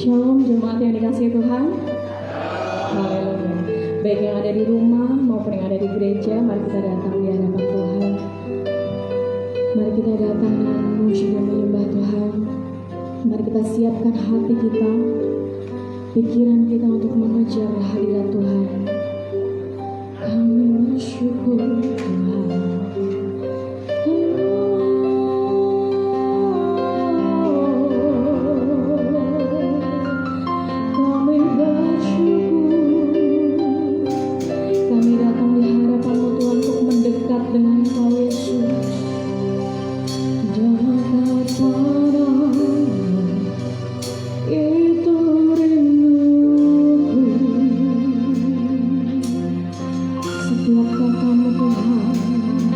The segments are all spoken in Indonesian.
Shalom jemaat yang dikasihi Tuhan. Haleluya. Baik yang ada di rumah maupun yang ada di gereja, mari kita datang di hadapan Tuhan. Mari kita datang dengan memuji dan menyembah Tuhan. Mari kita siapkan hati kita, pikiran kita untuk mengejar hadirat Tuhan. Kami bersyukur Tuhan. Setiap katamu Tuhan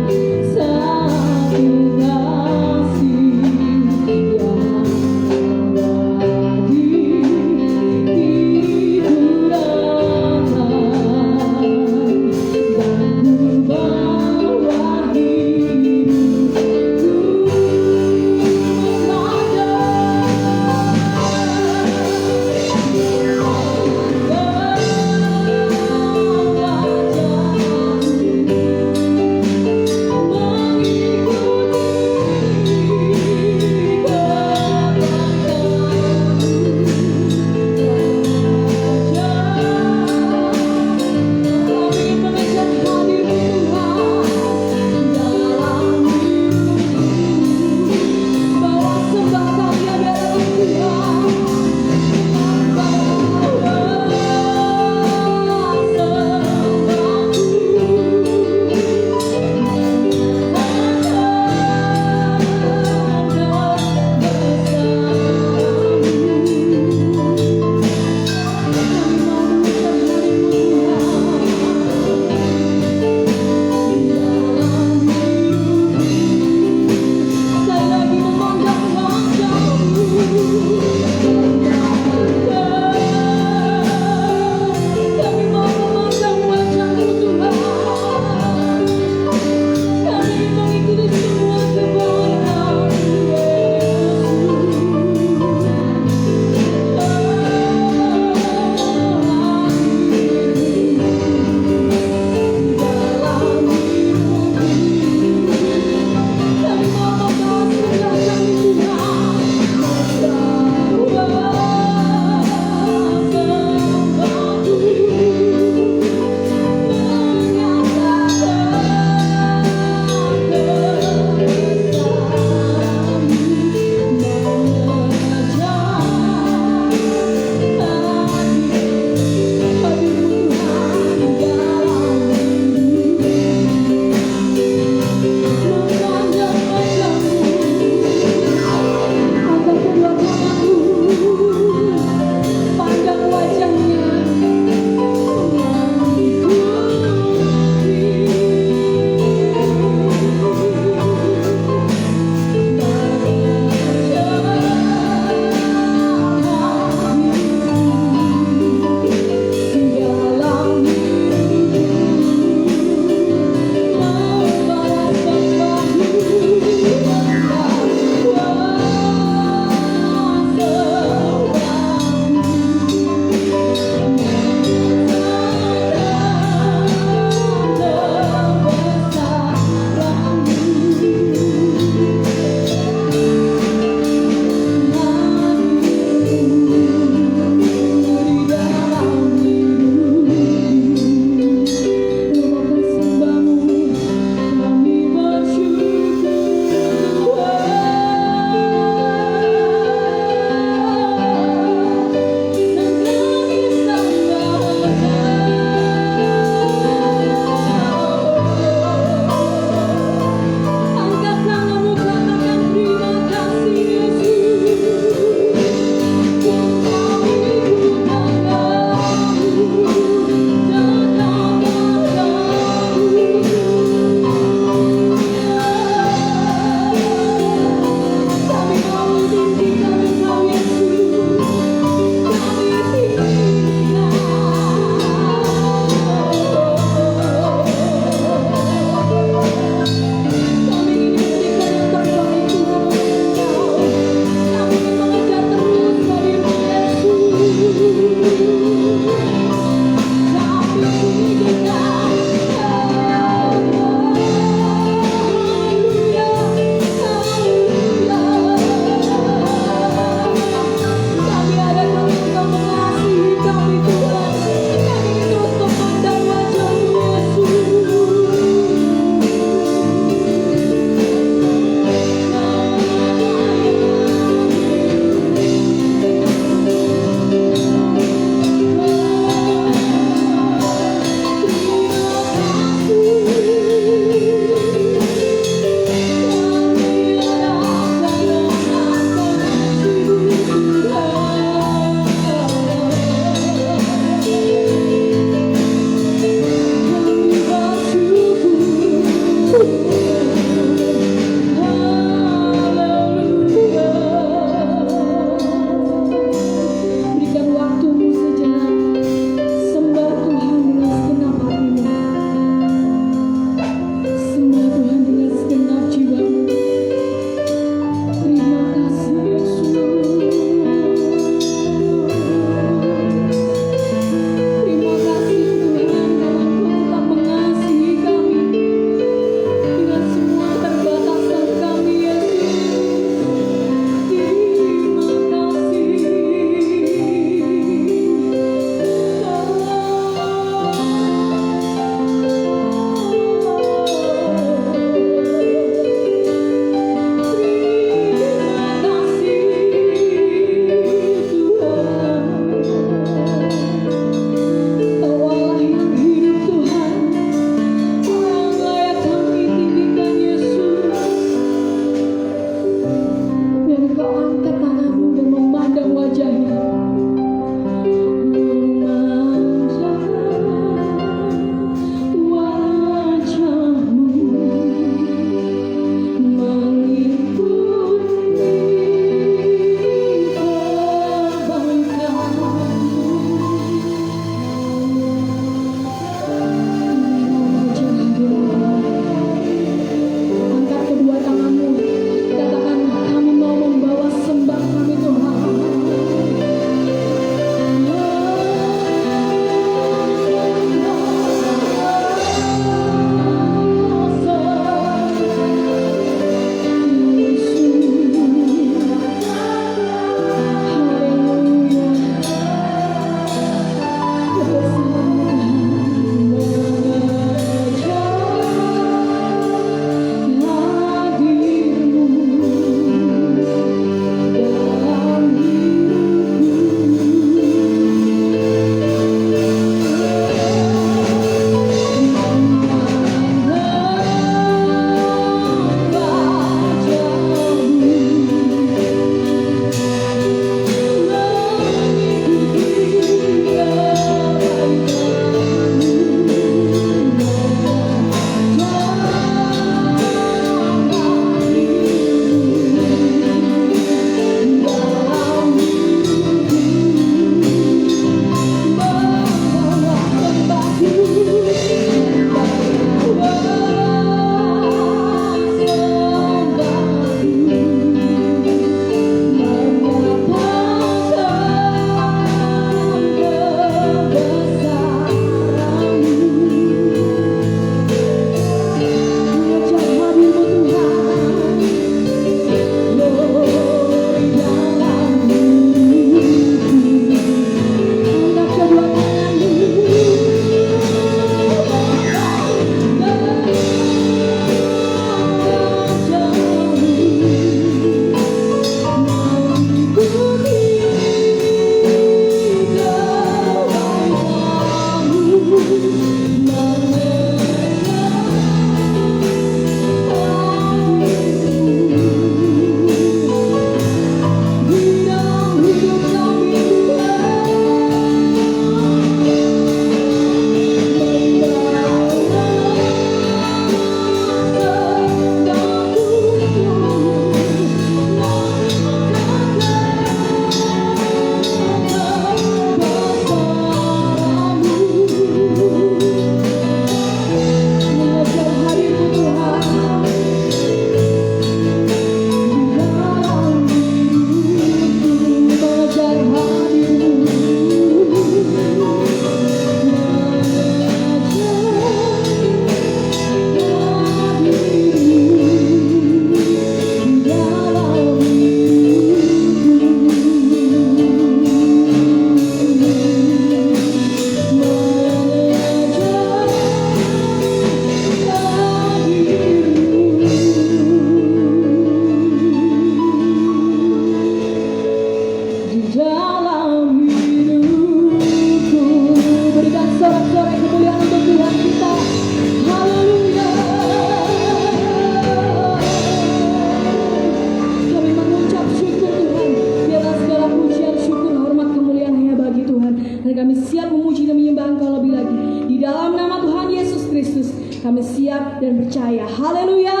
Kristus kami siap dan percaya. Haleluya.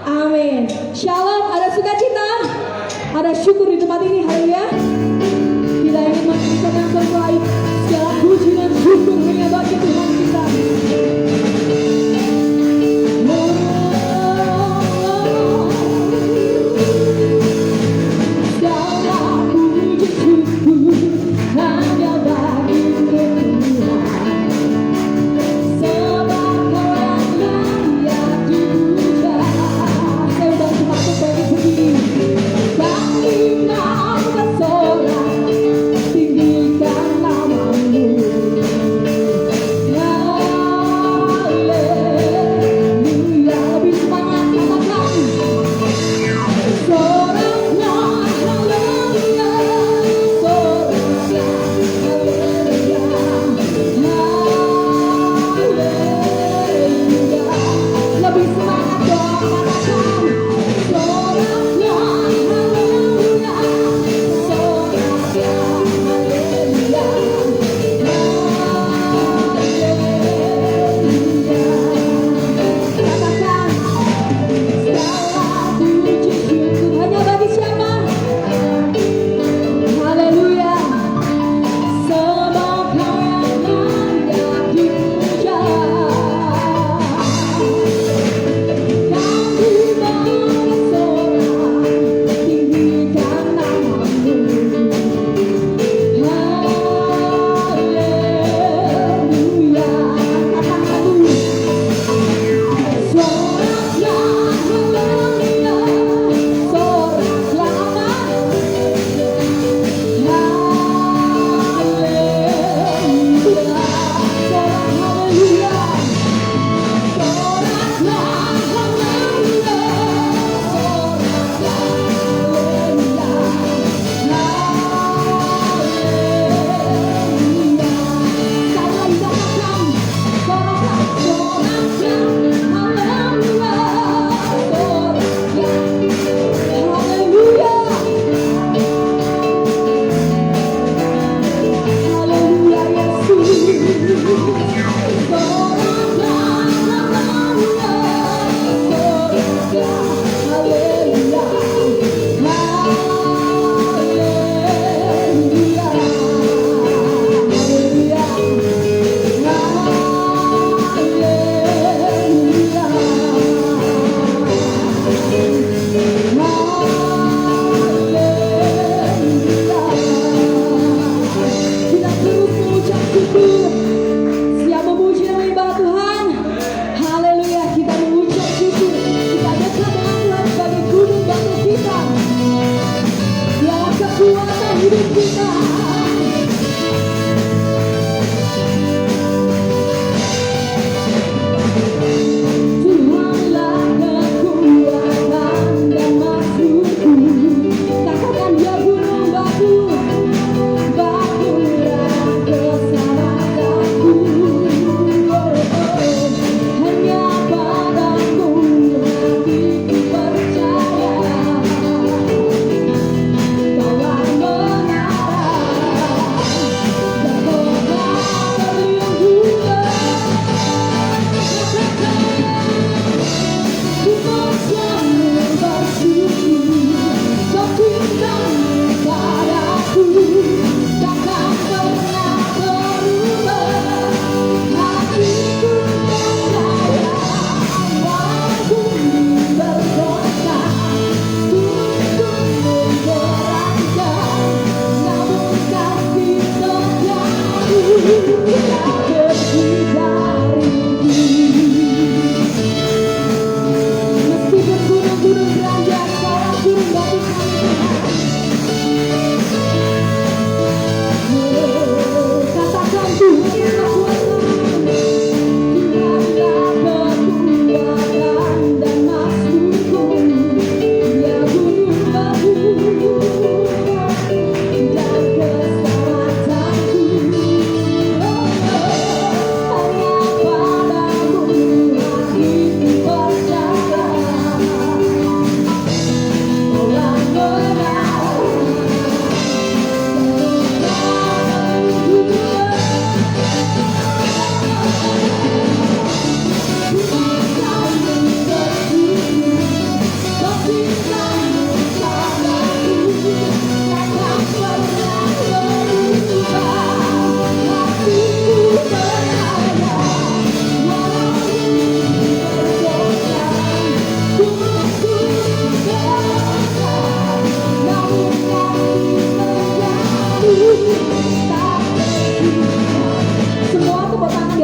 Amin. Shalom. Ada sukacita, ada syukur di tempat ini. Haleluya. Kita ingin mengucapkan berbaik segala puji dan syukur hanya bagi Tuhan kita. Tinggikan nama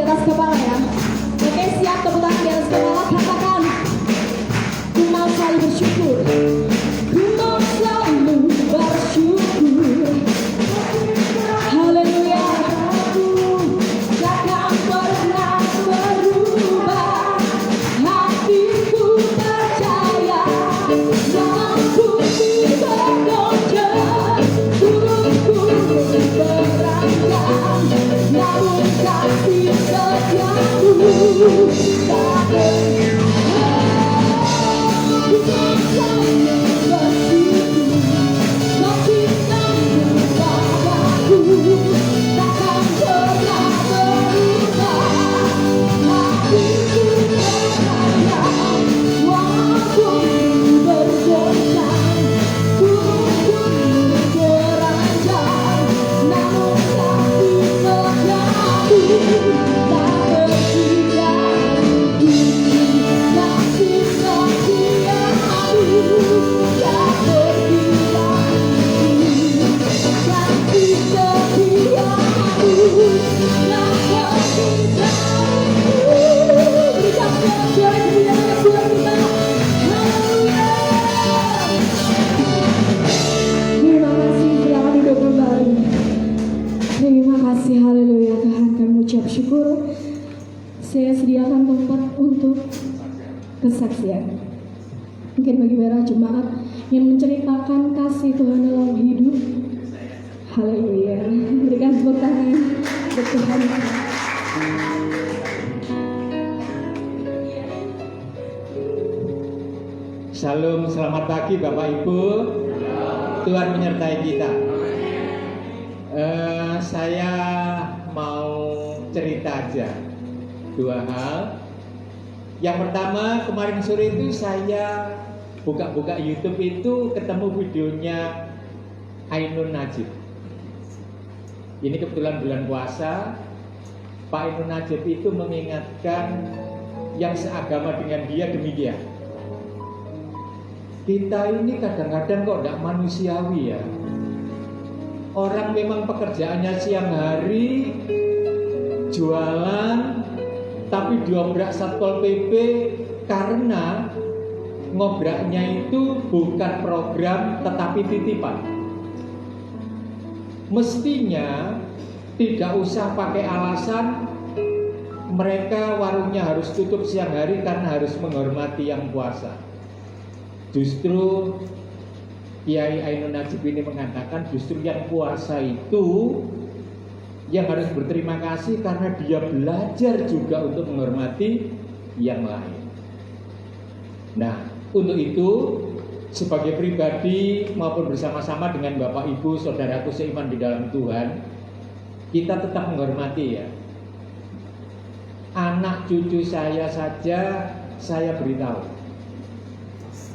di atas kepala ya. Oke, siap, tepuk tangan di atas kepala. Katakan, ku mau selalu bersyukur. Ku mau selalu bersyukur. Haleluya. Takkan pernah berubah. Hatiku percaya. Mampu bergoncang. Turunku beranjak. Namun kasih setiamu tak haleluya. Tuhan, kami ucap syukur. Saya sediakan tempat untuk kesaksian. Mungkin bagi para jemaat yang menceritakan kasih Tuhan dalam hidup. Haleluya. Berikan tepuk tangan untuk Tuhan. Shalom, selamat pagi Bapak Ibu. Tuhan menyertai kita. Saya mau cerita aja dua hal. Yang pertama, kemarin sore itu saya buka-buka YouTube itu ketemu videonya Ainun Najib. Ini kebetulan bulan puasa. Pak Ainun Najib itu mengingatkan yang seagama dengan dia demikian. Kita ini kadang-kadang kok tidak manusiawi ya. Orang memang pekerjaannya siang hari jualan, tapi diobrak Satpol PP karena ngobraknya itu bukan program tetapi titipan. Mestinya tidak usah pakai alasan mereka warungnya harus tutup siang hari karena harus menghormati yang puasa. Justru Kiai Ainun Najib ini mengatakan justru yang puasa itu yang harus berterima kasih karena dia belajar juga untuk menghormati yang lain. Nah, untuk itu sebagai pribadi maupun bersama-sama dengan Bapak Ibu saudaraku seiman di dalam Tuhan, kita tetap menghormati ya. Anak cucu saya saja saya beritahu.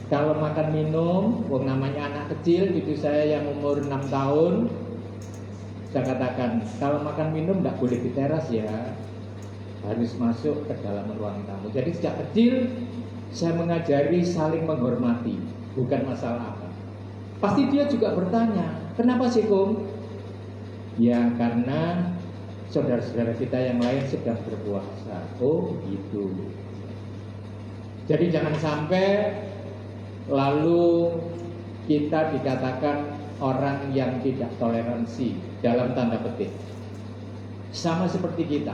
Kalau makan minum, namanya anak kecil, cucu saya yang umur 6 tahun, saya katakan, kalau makan minum tidak boleh di teras ya, harus masuk ke dalam ruang tamu. Jadi sejak kecil, saya mengajari saling menghormati, bukan masalah apa. Pasti dia juga bertanya, kenapa sih Kum? Ya karena saudara-saudara kita yang lain sedang berpuasa. Oh gitu. Jadi jangan sampai lalu kita dikatakan orang yang tidak toleransi dalam tanda petik. Sama seperti kita.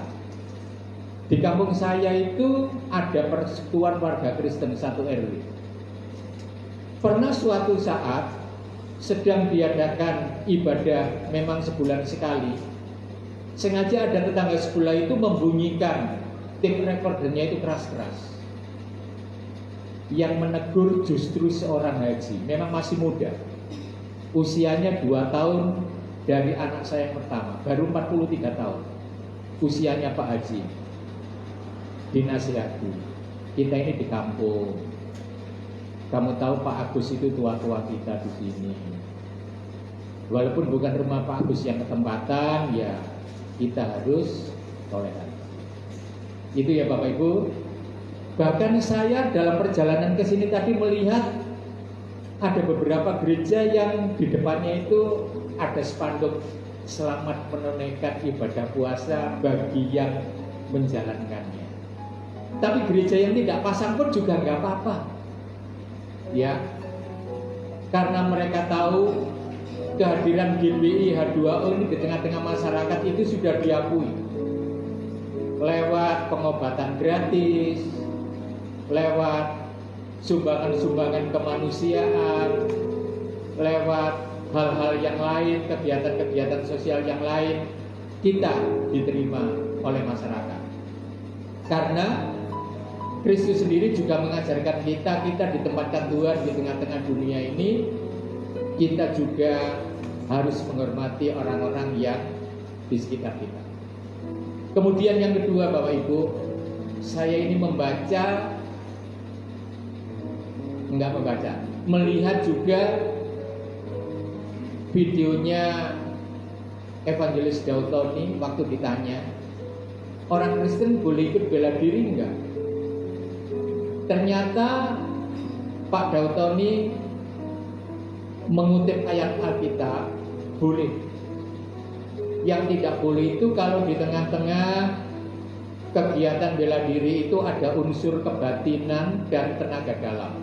Di kampung saya itu ada persekutuan warga Kristen 1 RW. Pernah suatu saat sedang diadakan ibadah memang sebulan sekali. Sengaja ada tetangga sebelah itu membunyikan tape recordernya itu keras-keras. Yang menegur justru seorang haji, memang masih muda. Usianya 2 tahun dari anak saya yang pertama, baru 43 tahun. Usianya Pak Haji. Dinasihati, kita ini di kampung. Kamu tahu Pak Agus itu tua-tua kita di sini. Walaupun bukan rumah Pak Agus yang ketempatan, ya kita harus toleran. Itu ya Bapak Ibu. Bahkan saya dalam perjalanan ke sini tadi melihat ada beberapa gereja yang di depannya itu ada spanduk selamat menunaikan ibadah puasa bagi yang menjalankannya. Tapi gereja yang tidak pasang pun juga nggak apa-apa, ya, karena mereka tahu kehadiran GBI H2O ini di tengah-tengah masyarakat itu sudah diakui lewat pengobatan gratis, lewat sumbangan-sumbangan kemanusiaan, lewat hal-hal yang lain, kegiatan-kegiatan sosial yang lain, kita diterima oleh masyarakat. Karena Kristus sendiri juga mengajarkan kita ditempatkan Tuhan di tengah-tengah dunia ini, kita juga harus menghormati orang-orang yang di sekitar kita. Kemudian yang kedua, Bapak Ibu, saya ini melihat juga videonya Evangelis Daud Tony waktu ditanya, orang Kristen boleh ikut bela diri enggak? Ternyata Pak Daud Tony mengutip ayat Alkitab, boleh. Yang tidak boleh itu kalau di tengah-tengah kegiatan bela diri itu ada unsur kebatinan dan tenaga dalam.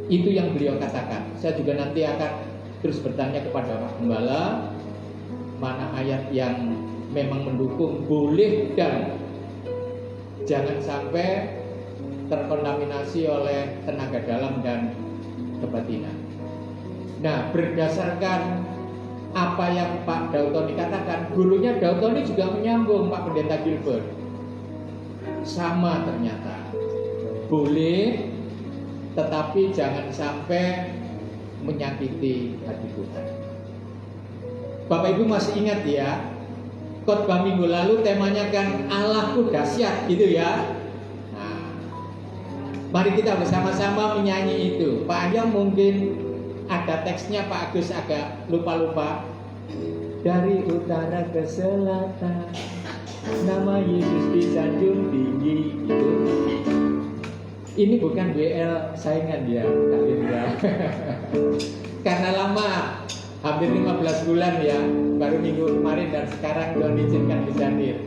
Itu yang beliau katakan. Saya juga nanti akan terus bertanya kepada Pak Gembala, mana ayat yang memang mendukung boleh dan jangan sampai terkontaminasi oleh tenaga dalam dan kebatinan. Nah, berdasarkan apa yang Pak Daud Tony katakan, gurunya Daud Tony juga menyambung, Pak Pendeta Gilbert. Sama ternyata. Boleh, tetapi jangan sampai menyakiti hati Tuhan. Bapak Ibu masih ingat ya, khotbah minggu lalu temanya kan Allahku dahsyat gitu ya. Nah, mari kita bersama-sama menyanyi itu. Pak Ayong mungkin ada teksnya, Pak Agus agak lupa-lupa. Dari utara ke selatan, nama Yesus disanjung tinggi gitu. Ini bukan WL saingan ya, Kak Indra. Karena lama, hampir 15 bulan ya, baru minggu kemarin dan sekarang belum diizinkan bisa hadir.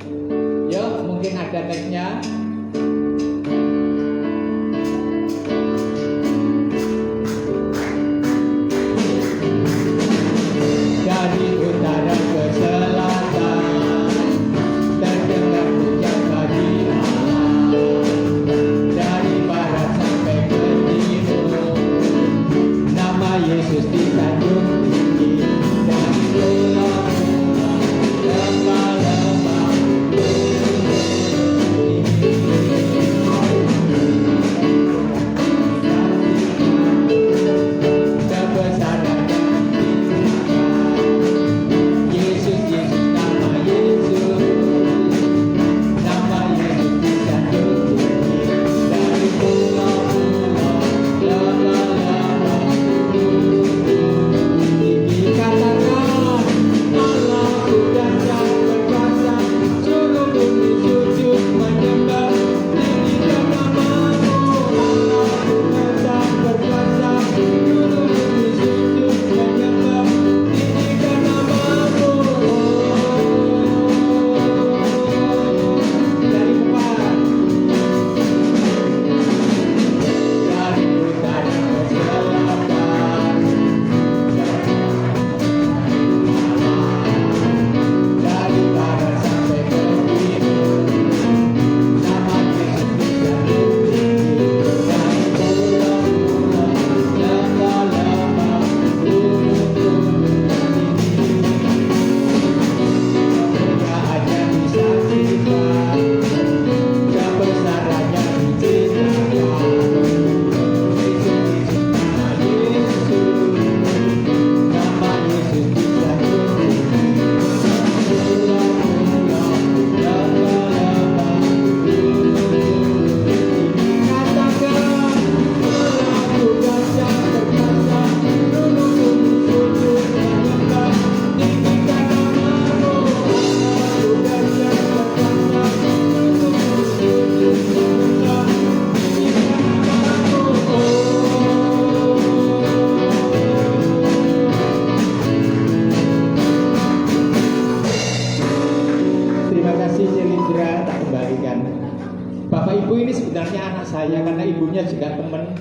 Yuk, mungkin ada teksnya. Dari utara ke selatan, terdengar pujian bagi Allah. Dari barat sampai ke timur, nama Yesus disanjung tinggi. Dari pulau lemah-lemah, Bapak Ibu ini sebenarnya anak saya karena ibunya juga teman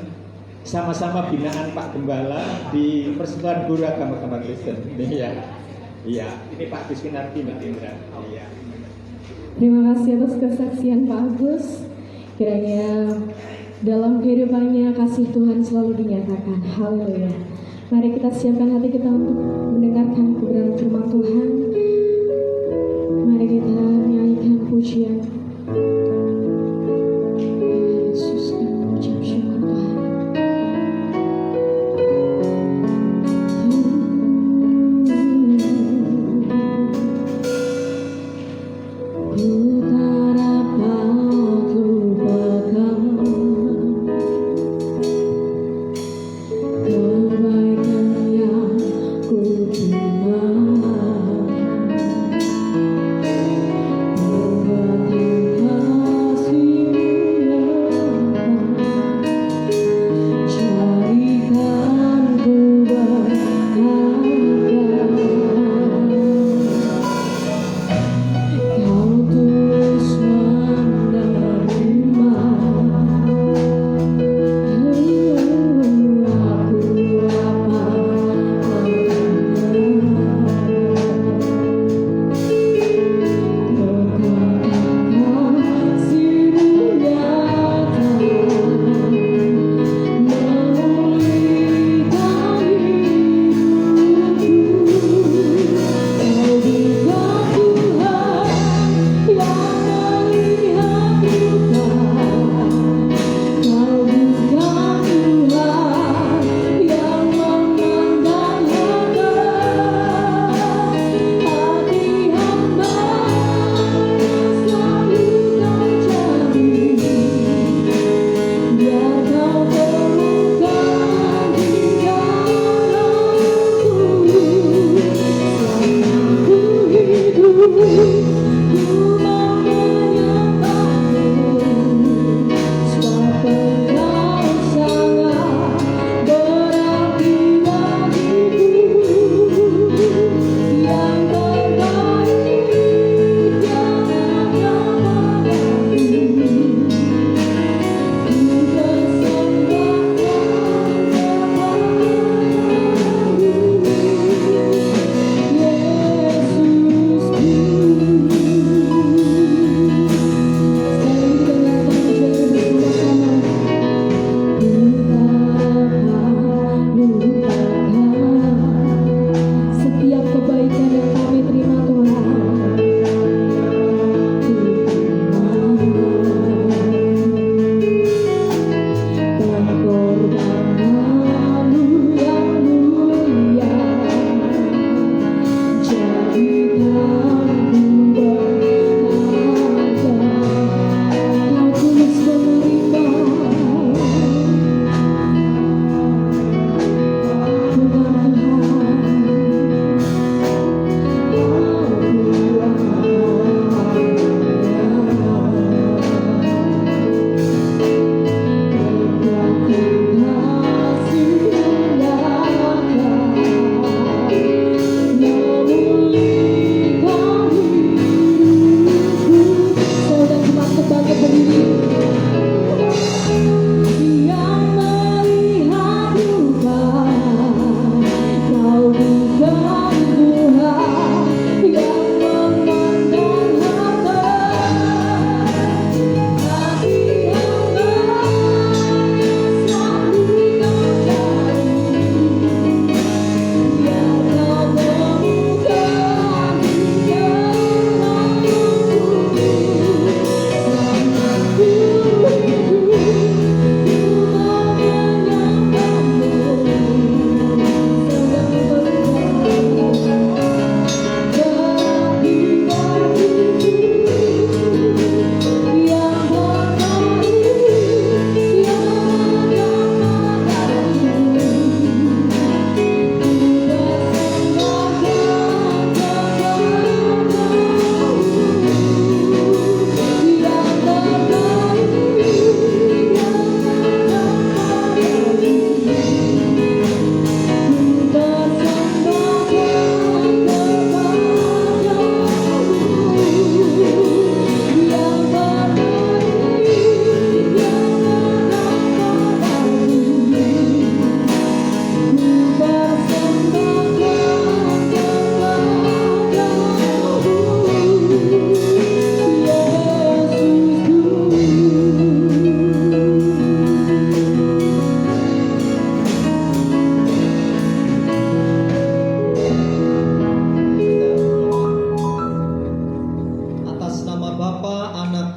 sama-sama binaan Pak Gembala di Persatuan Guru Agama Kristen. Iya. Iya, ini Pak Gus Kinarti Mbak Indra. Iya. Terima kasih atas kesaksian Pak Agus. Kiranya dalam kehidupannya kasih Tuhan selalu dinyatakan. Haleluya. Mari kita siapkan hati kita untuk mendengarkan kebenaran firman Tuhan. Mari kita nyanyikan pujian. Yesus, kami mengucap syukur Tuhan. Ku tak dapat lupakan kebaikan yang ku terima, perbuatan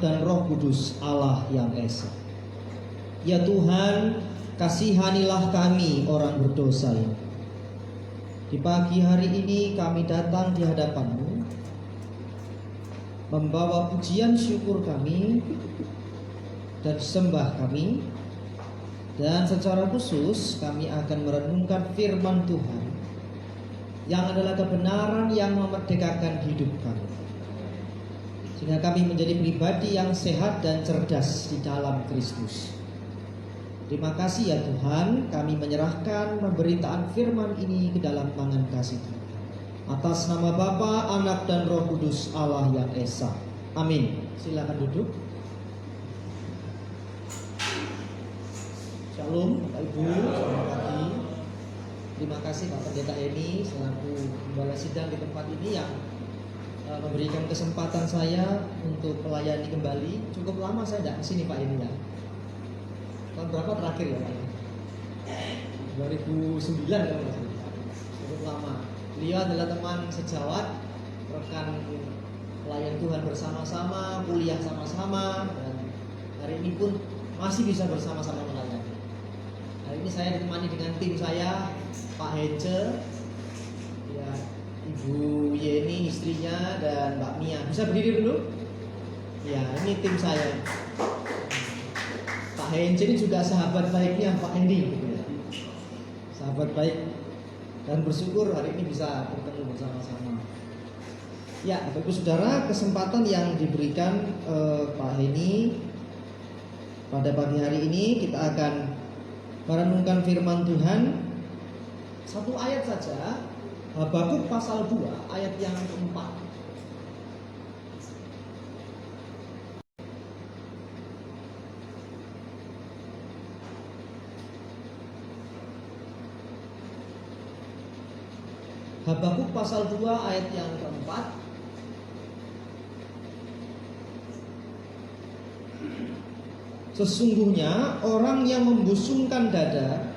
dan Roh Kudus Allah yang Esa. Ya Tuhan, kasihanilah kami orang berdosa ini. Di pagi hari ini kami datang di hadapan-Mu, membawa pujian syukur kami dan sembah kami, dan secara khusus kami akan merenungkan firman Tuhan yang adalah kebenaran yang memerdekakan hidup kami, sehingga kami menjadi pribadi yang sehat dan cerdas di dalam Kristus. Terima kasih ya Tuhan, kami menyerahkan pemberitaan firman ini ke dalam tangan kasih Tuhan. Atas nama Bapa, Anak dan Roh Kudus Allah yang Esa. Amin. Silakan duduk. Shalom Bapak Ibu, selamat pagi. Terima kasih Pak Pendeta Eni selaku gembala sidang di tempat ini yang memberikan kesempatan saya untuk melayani kembali. Cukup lama saya tidak kesini Pak Eni ya. Tahun berapa terakhir ya Pak Eni? 2009 kalau nggak salah. Cukup lama. Beliau adalah teman sejawat, rekan pelayan Tuhan bersama-sama, kuliah sama-sama, dan hari ini pun masih bisa bersama-sama melayani. Hari ini saya ditemani dengan tim saya, Pak Hence, ya, Ibu Yeni istrinya, dan Mbak Mia. Bisa berdiri dulu? Ya, ini tim saya. Pak Hence ini juga sahabat baiknya Pak Endi, gitu ya. Sahabat baik, dan bersyukur hari ini bisa bertemu bersama-sama. Ya, Bapak Ibu Saudara, kesempatan yang diberikan Pak Heni pada pagi hari ini kita akan merenungkan firman Tuhan. Satu ayat saja, Habakuk pasal 2 ayat yang keempat. Habakuk pasal 2 ayat yang keempat. Sesungguhnya orang yang membusungkan dada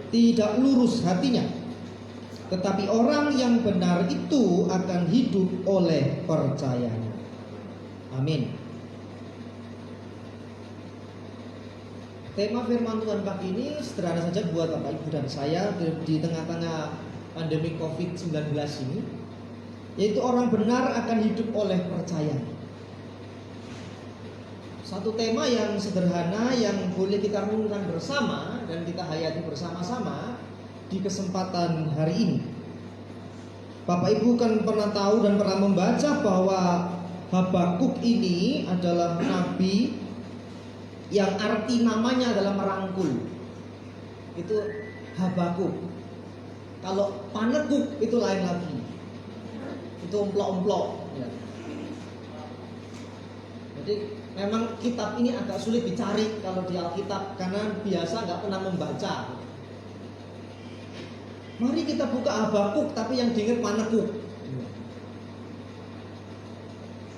tidak lurus hatinya, tetapi orang yang benar itu akan hidup oleh percayanya. Amin. Tema firman Tuhan pagi ini sederhana saja buat Bapak Ibu dan saya di tengah-tengah pandemi COVID-19 ini, yaitu orang benar akan hidup oleh percaya. Satu tema yang sederhana yang boleh kita renungkan bersama dan kita hayati bersama-sama di kesempatan hari ini. Bapak Ibu kan pernah tahu dan pernah membaca bahwa Habakuk ini adalah nabi yang arti namanya adalah merangkul. Itu Habakuk. Kalau panekuk itu lain lagi. Itu omplok-omplok ya. Jadi memang kitab ini agak sulit dicari kalau di Alkitab karena biasa nggak pernah membaca. Mari kita buka Habakuk tapi yang diingat panekuk.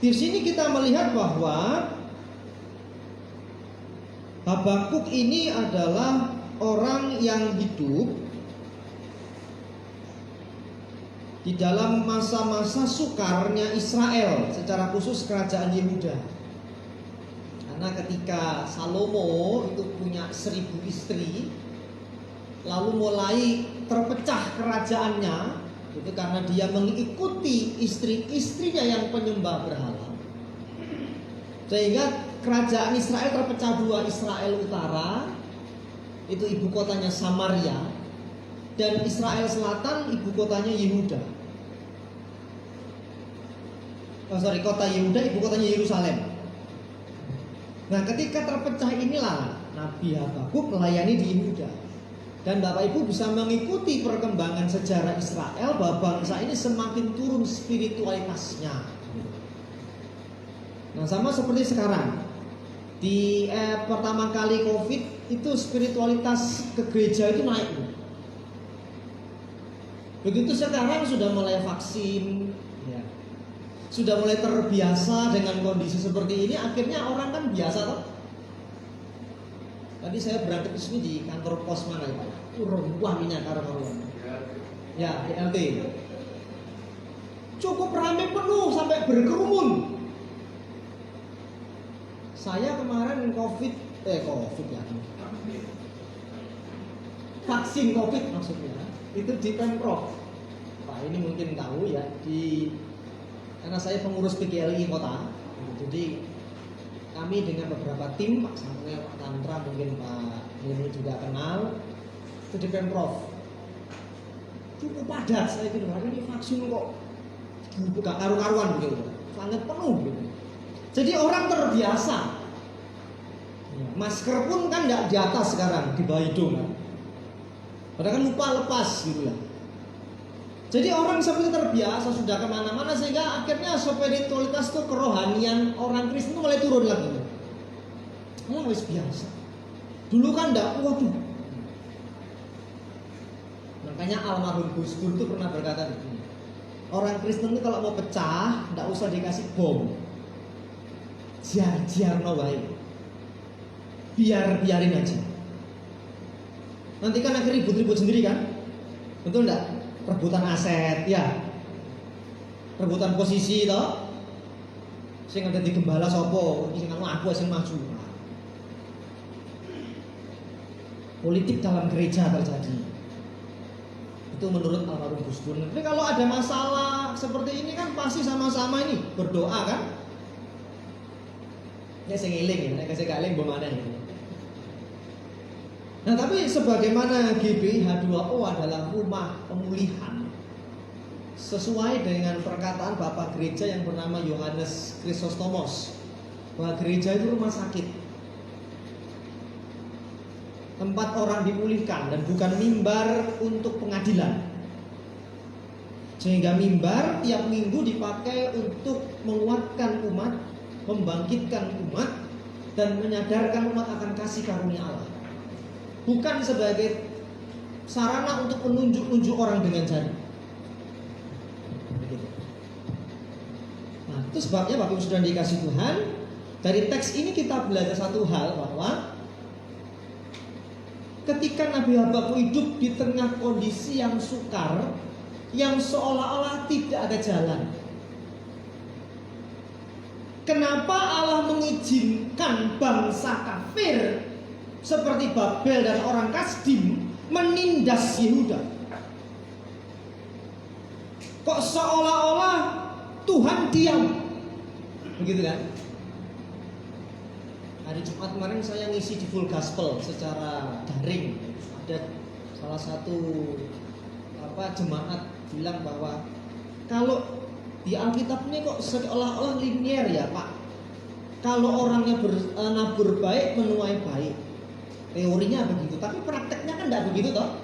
Di sini kita melihat bahwa Habakuk ini adalah orang yang hidup di dalam masa-masa sukarnya Israel, secara khusus kerajaan Yehuda. Karena ketika Salomo itu punya 1000 istri, lalu mulai terpecah kerajaannya, itu karena dia mengikuti istri-istrinya yang penyembah berhala. Sehingga kerajaan Israel terpecah dua, Israel Utara, itu ibu kotanya Samaria, dan Israel Selatan ibu kotanya Yehuda. Kota Yehuda ibu kotanya Yerusalem. Nah, ketika terpecah inilah Nabi Habakuk melayani di Yehuda. Dan Bapak Ibu bisa mengikuti perkembangan sejarah Israel bahwa bangsa ini semakin turun spiritualitasnya. Nah, sama seperti sekarang. Di pertama kali COVID itu spiritualitas ke gereja itu naik. Begitu sekarang sudah mulai vaksin, ya, sudah mulai terbiasa dengan kondisi seperti ini, akhirnya orang kan biasa toh. Tadi saya berangkat ke sini di kantor pos mana ya Pak? Wah minyak karuan. Ya, BLT. Cukup ramai penuh sampai berkerumun. Saya kemarin COVID lagi. Vaksin COVID maksudnya. Itu di Pemprov. Pak ini mungkin tahu ya, karena saya pengurus PGLI kota. Jadi kami dengan beberapa tim, Pak Samuel, Pak Tantra, mungkin Pak Nino juga kenal, itu di Pemprov. Cukup padat, saya bilang hari ini vaksin kok gak karu-karuan gitu, sangat penuh gitu. Jadi orang terbiasa. Masker pun kan nggak di atas sekarang, di bawah hidung kan. Padahal kan lupa lepas gitu ya. Jadi orang seperti terbiasa sudah kemana-mana sehingga akhirnya spiritualitas itu, kerohanian orang Kristen itu mulai turun lagi. Wis biasa. Dulu kan enggak, waduh. Makanya almarhum Gus Dur itu pernah berkata begini. Orang Kristen itu kalau mau pecah enggak usah dikasih bom. Jar-jarno wae. Biarin aja. Nanti kan akhirnya ribut-ribut sendiri kan? Betul enggak? Rebutan aset, ya. Rebutan posisi toh. Sing ada di gembala sapa? Sing aku sing maju. Politik dalam gereja terjadi. Itu menurut almarhum Gus Dur. Tapi kalau ada masalah seperti ini kan pasti sama-sama ini berdoa kan? Ya sing eling ya, nek kasih gak eling bagaimana ya. Nah tapi sebagaimana GBH2O adalah rumah pemulihan, sesuai dengan perkataan Bapak Gereja yang bernama Yohanes Chrysostomos, bahwa gereja itu rumah sakit, tempat orang dipulihkan dan bukan mimbar untuk pengadilan. Sehingga mimbar tiap minggu dipakai untuk menguatkan umat, membangkitkan umat, dan menyadarkan umat akan kasih karunia Allah. Bukan sebagai sarana untuk menunjuk-nunjuk orang dengan jari. Nah, itu sebabnya Bapak Ibu sudah dikasih Tuhan. Dari teks ini kita belajar satu hal, bahwa ketika Nabi Habakuk hidup di tengah kondisi yang sukar, yang seolah-olah tidak ada jalan. Kenapa Allah mengizinkan bangsa kafir seperti Babel dan orang Kasdim menindas Yehuda? Kok seolah-olah Tuhan diam? Begitu kan? Hari Jumat kemarin saya ngisi di Full Gospel secara daring. Ada salah satu jemaat bilang bahwa kalau di Alkitab ini kok seolah-olah linier ya Pak. Kalau orangnya nabur baik menuai baik. Teorinya begitu, tapi prakteknya kan tidak begitu toh.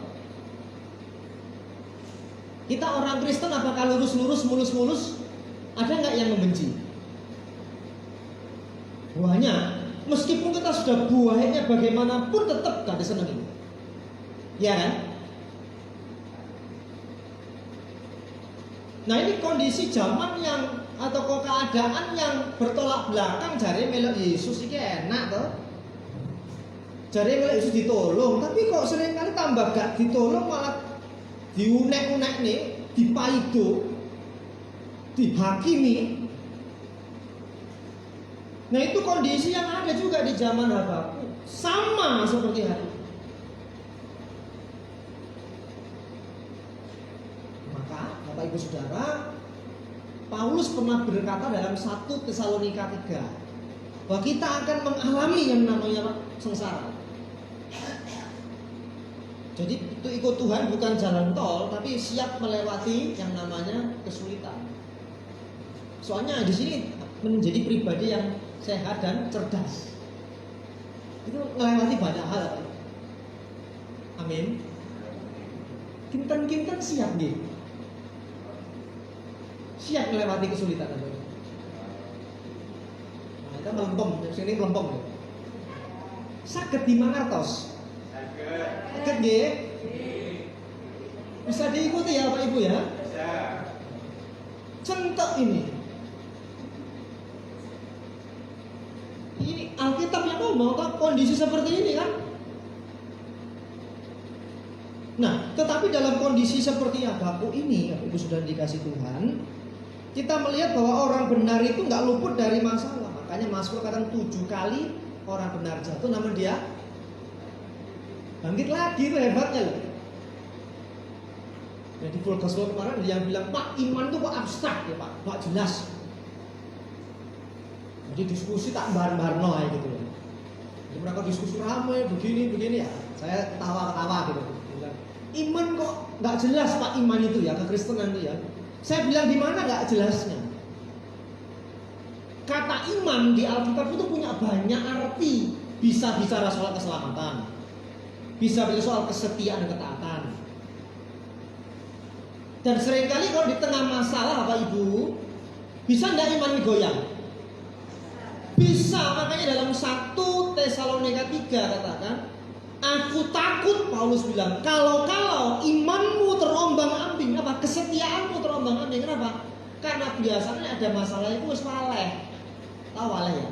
Kita orang Kristen apakah lurus-lurus, mulus-mulus? Ada nggak yang membenci? Banyak. Meskipun kita sudah baiknya bagaimanapun tetap gak disenangi. Ya kan? Nah ini kondisi zaman yang atau keadaan yang bertolak belakang. Jare melok Yesus iki enak toh. Jare melok Yesus ditolong, tapi kok seringkali tambah gak ditolong malah diunek-unek nih, dipaido, dihakimi. Nah itu kondisi yang ada juga di zaman Habakuk, sama seperti hari. Maka Bapak Ibu Saudara, Paulus pernah berkata dalam 1 Tesalonika 3 bahwa kita akan mengalami yang namanya sengsara. Jadi itu ikut Tuhan bukan jalan tol, tapi siap melewati yang namanya kesulitan. Soalnya di sini menjadi pribadi yang sehat dan cerdas. Itu melewati banyak hal. Amin. Kinten-kinten siap nih. Siap melewati kesulitan. Nah, kita melempem, sini melempem. Saged dimangertos. Saged nggih. Bisa diikuti ya Bapak Ibu ya? Bisa. Centek ini. Ini Alkitab yang ngomong kan kondisi seperti ini kan? Nah, tetapi dalam kondisi seperti Habakuk ini, Ibu sudah dikasih Tuhan, kita melihat bahwa orang benar itu nggak luput dari masalah. Makanya Mazmur kadang 7 kali orang benar jatuh, namun dia bangkit lagi, itu hebatnya loh. Nah, di full gospel kemarin ada yang bilang, Pak, iman itu kok abstrak ya Pak, nggak jelas. Jadi diskusi tak bar-barno ya gitu ya. Jadi mereka diskusi ramai begini ya. Saya ketawa-ketawa gitu. Bilang, iman kok nggak jelas Pak, iman itu ya, kekristenan itu ya. Saya bilang di mana nggak jelasnya? Kata iman di Alkitab itu punya banyak arti. Bisa bicara soal keselamatan, bisa bicara soal kesetiaan dan ketaatan. Dan seringkali kalau di tengah masalah Bapak Ibu, bisa nggak iman ini goyang? Bisa, makanya dalam 1 Tesalonika 3 katakan, aku takut, Paulus bilang, kalau imanmu terombang-ambing, apa kesetiaanmu terombang-ambing. Kenapa? Karena biasanya ada masalah itu wis waleh. Tahu waleh ya?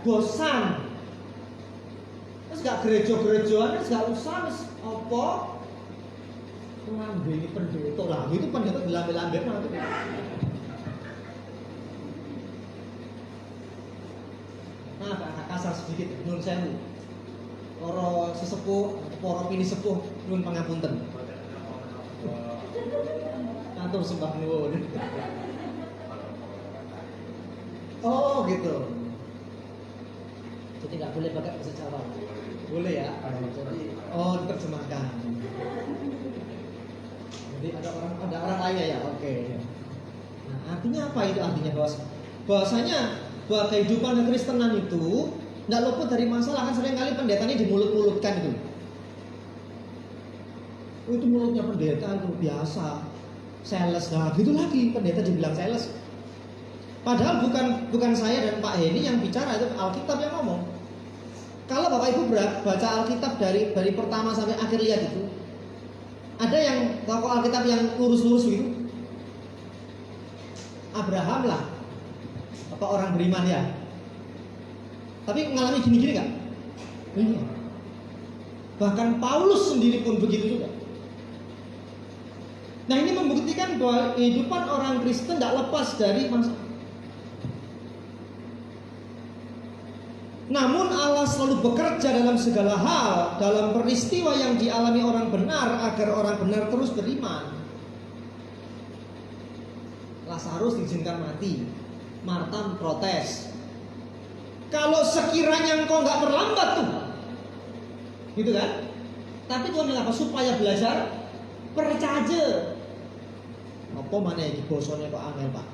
Bosan. Terus gak gereja-gerejaan, terus gak usah, terus apa? Ngambil ini pendeta lah, itu pendeta dilambil-lambil nanti. Nah, agak kasar sedikit, nun sewu. Para sesepuh, para pini sepuh, nun pangapunten. Kantor sembah nuwun. Oh gitu. Jadi nggak boleh pakai bahasa Jawa. Boleh ya. Jadi diterjemahkan. Jadi ada orang lainnya ya. Oke. Nah, artinya apa itu? Artinya bahwasanya bahwa kehidupan kekristenan itu tidak luput dari masalah. Kan seringkali pendeta ini dimulut-mulutkan itu. Oh, itu mulutnya pendeta itu biasa. Sales, nah gitu lagi pendeta dibilang sales. Padahal bukan saya dan Pak Heni yang bicara, itu Alkitab yang ngomong. Kalau Bapak Ibu baca Alkitab dari pertama sampai akhir lihat itu, ada yang tokoh Alkitab yang lurus-lurus gitu. Abraham lah, apa orang beriman ya. Tapi mengalami gini-gini nggak? Iya. Bahkan Paulus sendiri pun begitu juga. Nah, ini membuktikan bahwa kehidupan orang Kristen tidak lepas dari masalah. Namun Allah selalu bekerja dalam segala hal, dalam peristiwa yang dialami orang benar, agar orang benar terus beriman. Lazarus diizinkan mati, Marta protes. Kalau sekiranya engkau nggak terlambat tuh, gitu kan? Tapi Tuhan bilang apa? Supaya belajar percaya. Apa mana ini bosone kok angel Pak?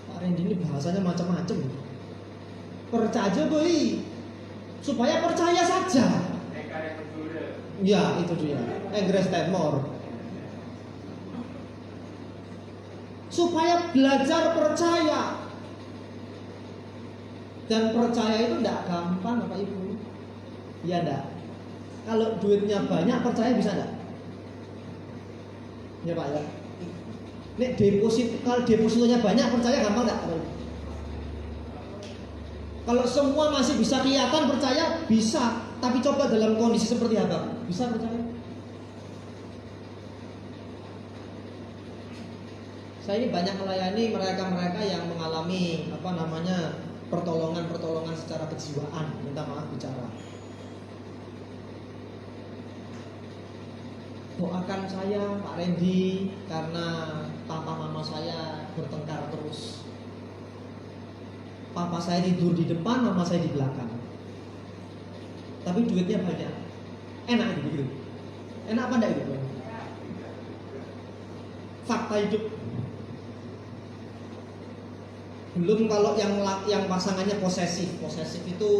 Pak Randy ini bahasanya macam-macam. Percaya boy, supaya percaya saja. Ya itu dia. Engres temor. Supaya belajar percaya. Dan percaya itu tidak gampang Bapak Ibu. Iya enggak? Kalau duitnya banyak percaya bisa enggak? Ya Pak ya. Nek kalau depositonya banyak percaya gampang enggak? Kalau semua masih bisa kelihatan percaya bisa, tapi coba dalam kondisi seperti apa? Bisa percaya? Saya ini banyak melayani mereka-mereka yang mengalami pertolongan secara kejiwaan, minta maaf bicara. Doakan saya Pak Randy karena papa mama saya bertengkar terus. Papa saya tidur di depan, mama saya di belakang. Tapi duitnya banyak. Enak itu begitu. Enak apa enggak itu? Fakta hidup. Belum kalau yang pasangannya posesif itu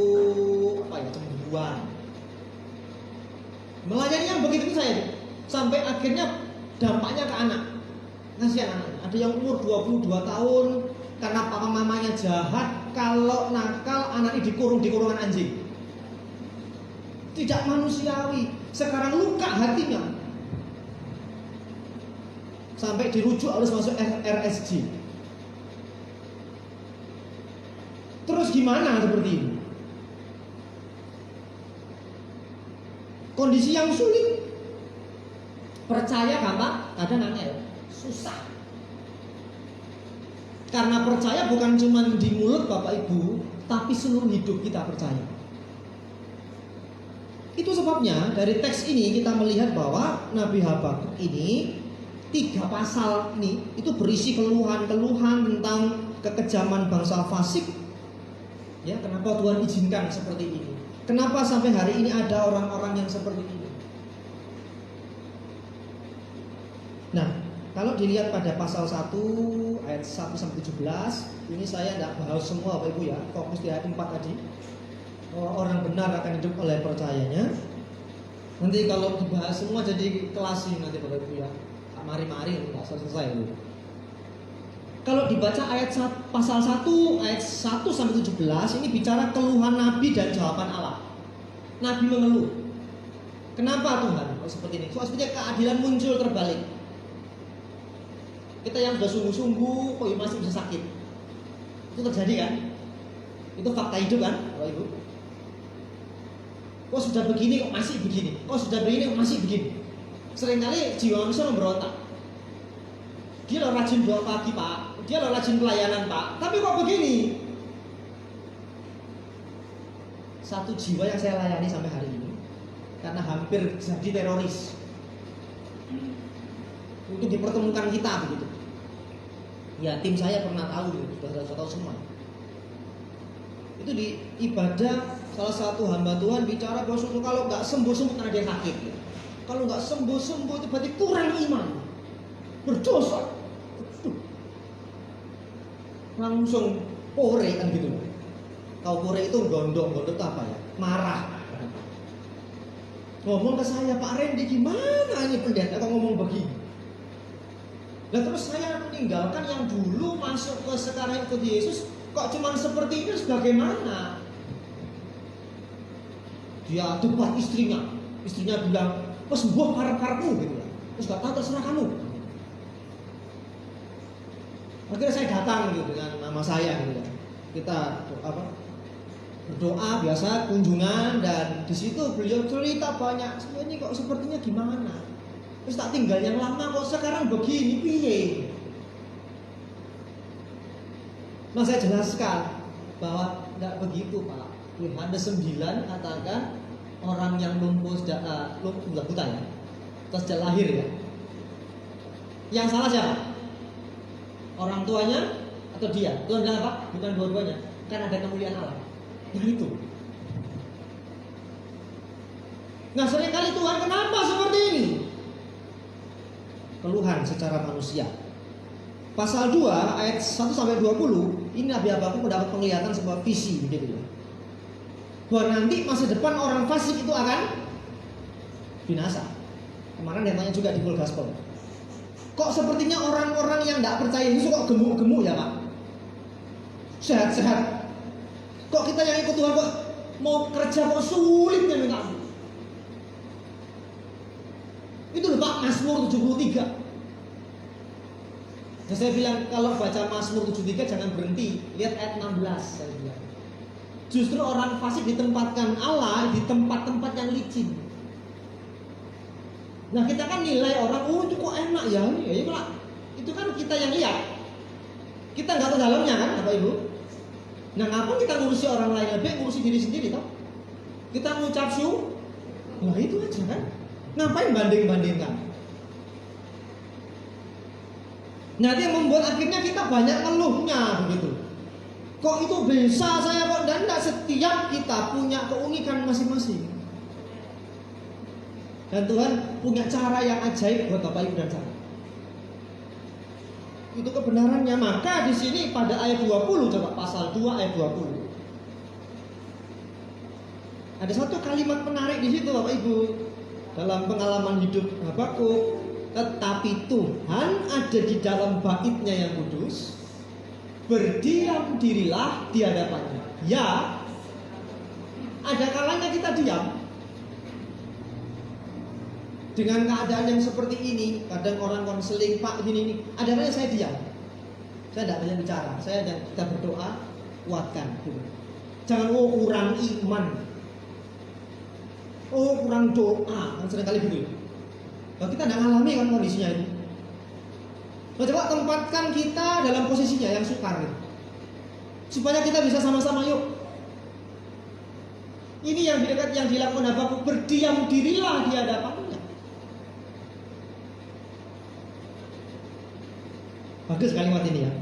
apa ya, cemburuan. Melayani yang begitu saya sampai akhirnya dampaknya ke anak. Kasihan anak. Ada yang umur 22 tahun karena papa mamanya jahat, kalau nakal anaknya dikurung di kurungan anjing. Tidak manusiawi. Sekarang luka hatinya. Sampai dirujuk harus masuk RSJ. Terus gimana seperti ini? Kondisi yang sulit. Percaya gampang, kadang angel, susah. Karena percaya bukan cuma di mulut Bapak Ibu, tapi seluruh hidup kita percaya. Itu sebabnya dari teks ini kita melihat bahwa Nabi Habakuk ini 3 pasal ini itu berisi keluhan-keluhan tentang kekejaman bangsa fasik. Ya, kenapa Tuhan izinkan seperti ini? Kenapa sampai hari ini ada orang-orang yang seperti ini? Nah, kalau dilihat pada pasal 1 ayat 1 sampai 17, ini saya tidak bahas semua Bapak Ibu ya, fokus di ayat 4 tadi. Orang benar akan hidup oleh percayanya. Nanti kalau dibahas semua jadi kelas ini nanti Bapak Ibu ya. Mari-mari nggak selesai itu. Kalau dibaca pasal 1 ayat 1 sampai 17 ini bicara keluhan Nabi dan jawaban Allah. Nabi mengeluh. Kenapa Tuhan? Oh, seperti ini. Soalnya keadilan muncul terbalik. Kita yang sudah sungguh-sungguh kok masih bisa sakit. Itu terjadi kan? Itu fakta hidup kan, Bapak Ibu? Kok sudah begini kok masih begini? Kok sudah begini kok masih begini? Seringkali jiwa manusia memberontak. Dia lo rajin doa pagi Pak, dia lo rajin pelayanan Pak, tapi kok begini? Satu jiwa yang saya layani sampai hari ini, karena hampir jadi teroris, untuk dipertemukan kita begitu. Ya tim saya pernah tahu, sudah tahu semua. Itu di ibadah salah satu hamba Tuhan bicara bahwa kalau nggak sembuh karena dia sakit. Kalau nggak sembuh itu berarti kurang iman, berdosa. Langsung pore kan gitu. Tahu pore itu gondok itu apa ya? Marah. Ngomong ke saya, Pak Randy gimana ini pendeta kok ngomong begini? Nah terus saya meninggalkan yang dulu masuk ke sekarang ikut Yesus, kok cuman seperti ini bagaimana? Dia debat istrinya bilang, "Wes mbuh karep-karepmu" gitu. Terus gak tahu terserah kamu. Akhirnya saya datang gitu dengan nama saya gitu. Kita berdoa biasa kunjungan dan di situ beliau cerita banyak. Sebenarnya kok sepertinya gimana? Terus tak tinggal yang lama kok sekarang begini piye? Nah saya jelaskan bahwa tidak begitu Pak. Yohanes 9 katakan orang yang lumpuh buta ya, terus sejak lahir ya. Yang salah siapa? Orang tuanya atau dia? Tuhan bilang apa? Bukan dua-duanya. Kan ada kemuliaan Allah. Yang itu. Nah seringkali Tuhan kenapa seperti ini? Keluhan secara manusia. Pasal 2 ayat 1 sampai 20 ini Nabi Habakuk mendapat penglihatan sebuah visi begitu ya. Bahwa nanti masa depan orang fasik itu akan binasa. Kemarin dia tanya juga di Full Gospel. Kok sepertinya orang-orang yang tidak percaya Yesus kok gemuk-gemuk ya Pak? Sehat-sehat. Kok kita yang ikut Tuhan kok mau kerja kok sulitnya minta ampun? Itu loh Pak, Mazmur 73. Dan saya bilang kalau baca Mazmur 73 jangan berhenti, lihat ayat 16 saya bilang. Justru orang fasik ditempatkan Allah di tempat-tempat yang licin. Nah kita kan nilai orang, oh itu kok enak ya, ya Pak. Itu kan kita yang lihat. Kita nggak tahu dalamnya kan, Bapak Ibu. Nah ngapa kita ngurusi orang lain lebih, ngurusi diri sendiri toh? Kita ngucap nah itu aja kan. Ngapain banding-bandingkan? Nah itu yang membuat akhirnya kita banyak ngeluhnya begitu. Kok itu bisa saya kok, dan tidak setiap kita punya keunikan masing-masing. Dan Tuhan punya cara yang ajaib buat Bapak Ibu dan saya. Itu kebenarannya. Maka di sini pada ayat 20, coba pasal 2 ayat 20. Ada satu kalimat menarik di situ Bapak Ibu. Dalam pengalaman hidup Habakuk, tetapi Tuhan ada di dalam baitnya yang kudus, berdiam dirilah di hadapannya. Ya, ada kalanya kita diam. Dengan keadaan yang seperti ini, kadang orang konseling, Pak gini, ada kalanya saya diam. Saya tidak banyak bicara, kita berdoa, kuatkan. Jangan kurang iman, kurang doa, kan seringkali gitu. Kalau kita tidak mengalami kan kondisinya itu. Nah, coba tempatkan kita dalam posisinya yang sukar gitu. Supaya kita bisa sama-sama yuk Ini yang dilakukan Habakuk, berdiam dirilah di hadapannya. Bagus kalimat ini ya.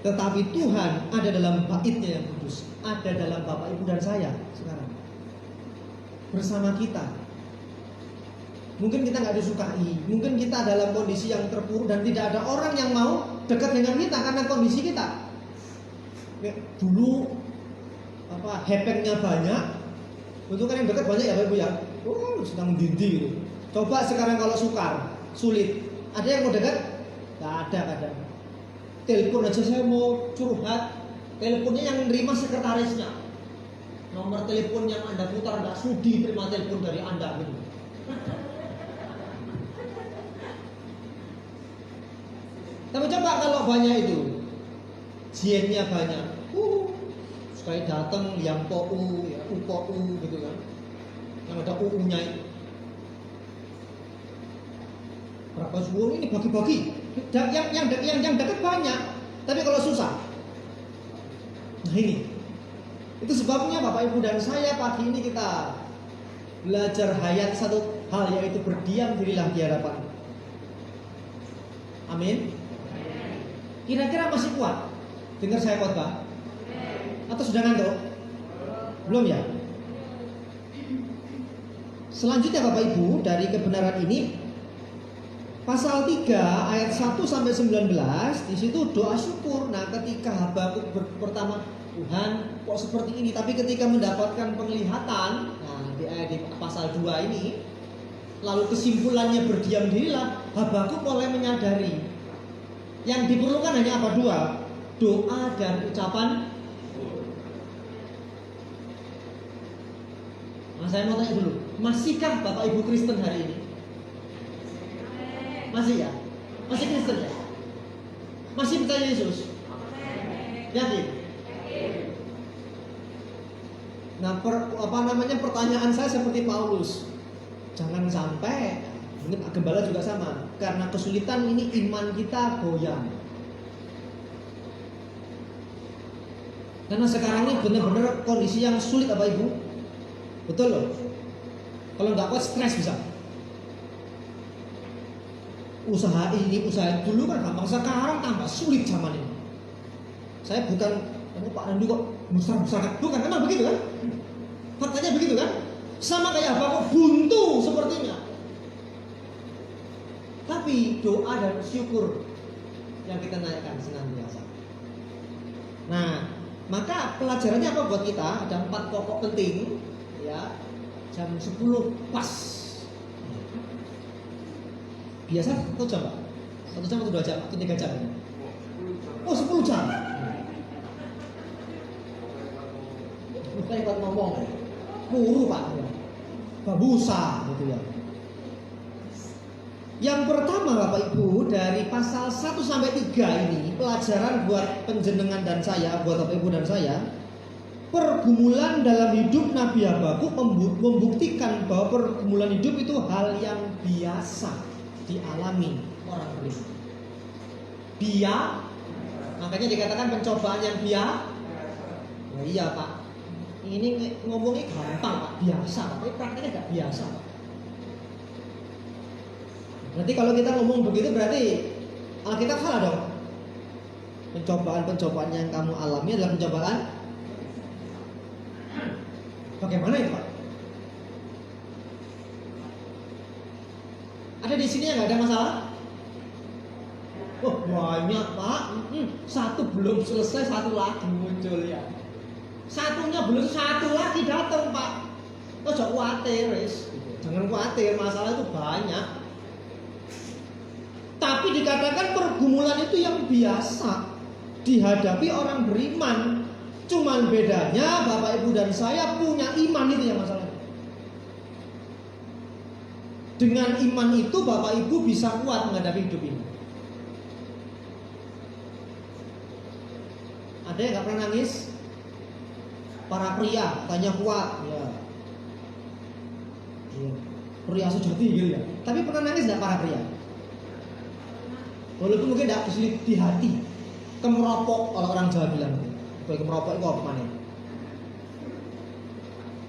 Tetapi Tuhan ada dalam bait-Nya yang kudus, ada dalam Bapak Ibu dan saya sekarang. Bersama kita. Mungkin kita nggak disukai, mungkin kita dalam kondisi yang terpuruk dan tidak ada orang yang mau dekat dengan kita karena kondisi kita. Dulu hepengnya banyak, itu kan yang dekat banyak ya Bapak Ibu ya. Sedang mendidih gitu. Coba sekarang kalau sukar, sulit, ada yang mau dekat? Nggak ada kadang. Telepon aja saya mau curhat, teleponnya yang nerima sekretarisnya. Nomor telepon yang Anda putar nggak sudi terima telepon dari Anda gitu. Tapi coba kalau banyak itu, jiennya banyak, sekali datang yang POU, ya, UPOU gitu kan, yang ada UU-nya itu. Berapa suruh ini bagi-bagi, yang dekat banyak, tapi kalau susah, nah ini, itu sebabnya Bapak Ibu dan saya pagi ini kita belajar hayat satu hal, yaitu berdiam dirilah di hadapan. Amin. Kira-kira masih kuat dengar saya khotbah? Atau sudah ngantuk? Belum ya? Selanjutnya Bapak Ibu, dari kebenaran ini pasal 3 ayat 1 sampai 19, di situ doa syukur. Nah, ketika Habakuk pertama, Tuhan kok seperti ini, tapi ketika mendapatkan penglihatan, nah di pasal 2 ini, lalu kesimpulannya berdiam dirilah, Habakuk mulai menyadari yang diperlukan hanya apa? Dua, doa dan ucapan. Nah, saya mau tanya dulu, masihkah Bapak Ibu Kristen hari ini? Masih ya? Masih Kristen ya? Masih percaya Yesus? Yakin? Nah, pertanyaan saya seperti Paulus. Jangan sampai, mungkin gembala juga sama, karena kesulitan ini iman kita goyang. Karena sekarang ini benar-benar kondisi yang sulit Bapak Ibu. Betul loh. Kalau nggak kuat stres bisa. Usaha ini, usaha dulu kan gampang, sekarang tambah sulit zaman ini. Saya bukan, Pak Randu kok besar-besar, bukan, memang begitu kan? Faktanya begitu kan? Sama kayak Habakuk, buntu sepertinya. Tapi doa dan syukur yang kita naikkan senantiasa. Nah, maka pelajarannya apa buat kita? Ada 4 pokok penting, ya. Jam 10 pas. Biasa 1 jam Pak? 1 jam atau 2 jam? Atau 3 jam? Oh 10 jam. Bukan ikut ngomong, muru Pak, babusa gitu ya. Yang pertama Bapak Ibu, dari pasal 1 sampai 3 ini pelajaran buat penjenengan dan saya, buat Bapak Ibu dan saya. Pergumulan dalam hidup Nabi Habakuk membuktikan bahwa pergumulan hidup itu hal yang biasa dialami orang beriman. Makanya dikatakan pencobaan yang biasa. Ya iya Pak, ini ngomongnya gampang Pak, biasa, tapi prakteknya gak biasa Pak. Berarti kalau kita ngomong begitu berarti Alkitab salah dong. Pencobaan-pencobaan yang kamu alami adalah pencobaan. Bagaimana itu Pak? Ada di sini yang nggak ada masalah? Oh banyak Pak. Satu belum selesai, satu lagi muncul ya. Satunya belum, satu lagi datang Pak. Oh jangan khawatir, jangan khawatir, masalah itu banyak. Tapi dikatakan pergumulan itu yang biasa dihadapi orang beriman. Cuman bedanya Bapak Ibu dan saya punya iman, itu yang masalah. Dengan iman itu Bapak Ibu bisa kuat menghadapi hidup ini. Ada yang gak pernah nangis? Para pria tanya kuat ya. Pria sejati gitu ya. Tapi pernah nangis gak para pria? Walaupun mungkin gak kesulit di hati. Kemeropok, kalau orang Jawa bilang. Kalau kemeropok itu apa namanya?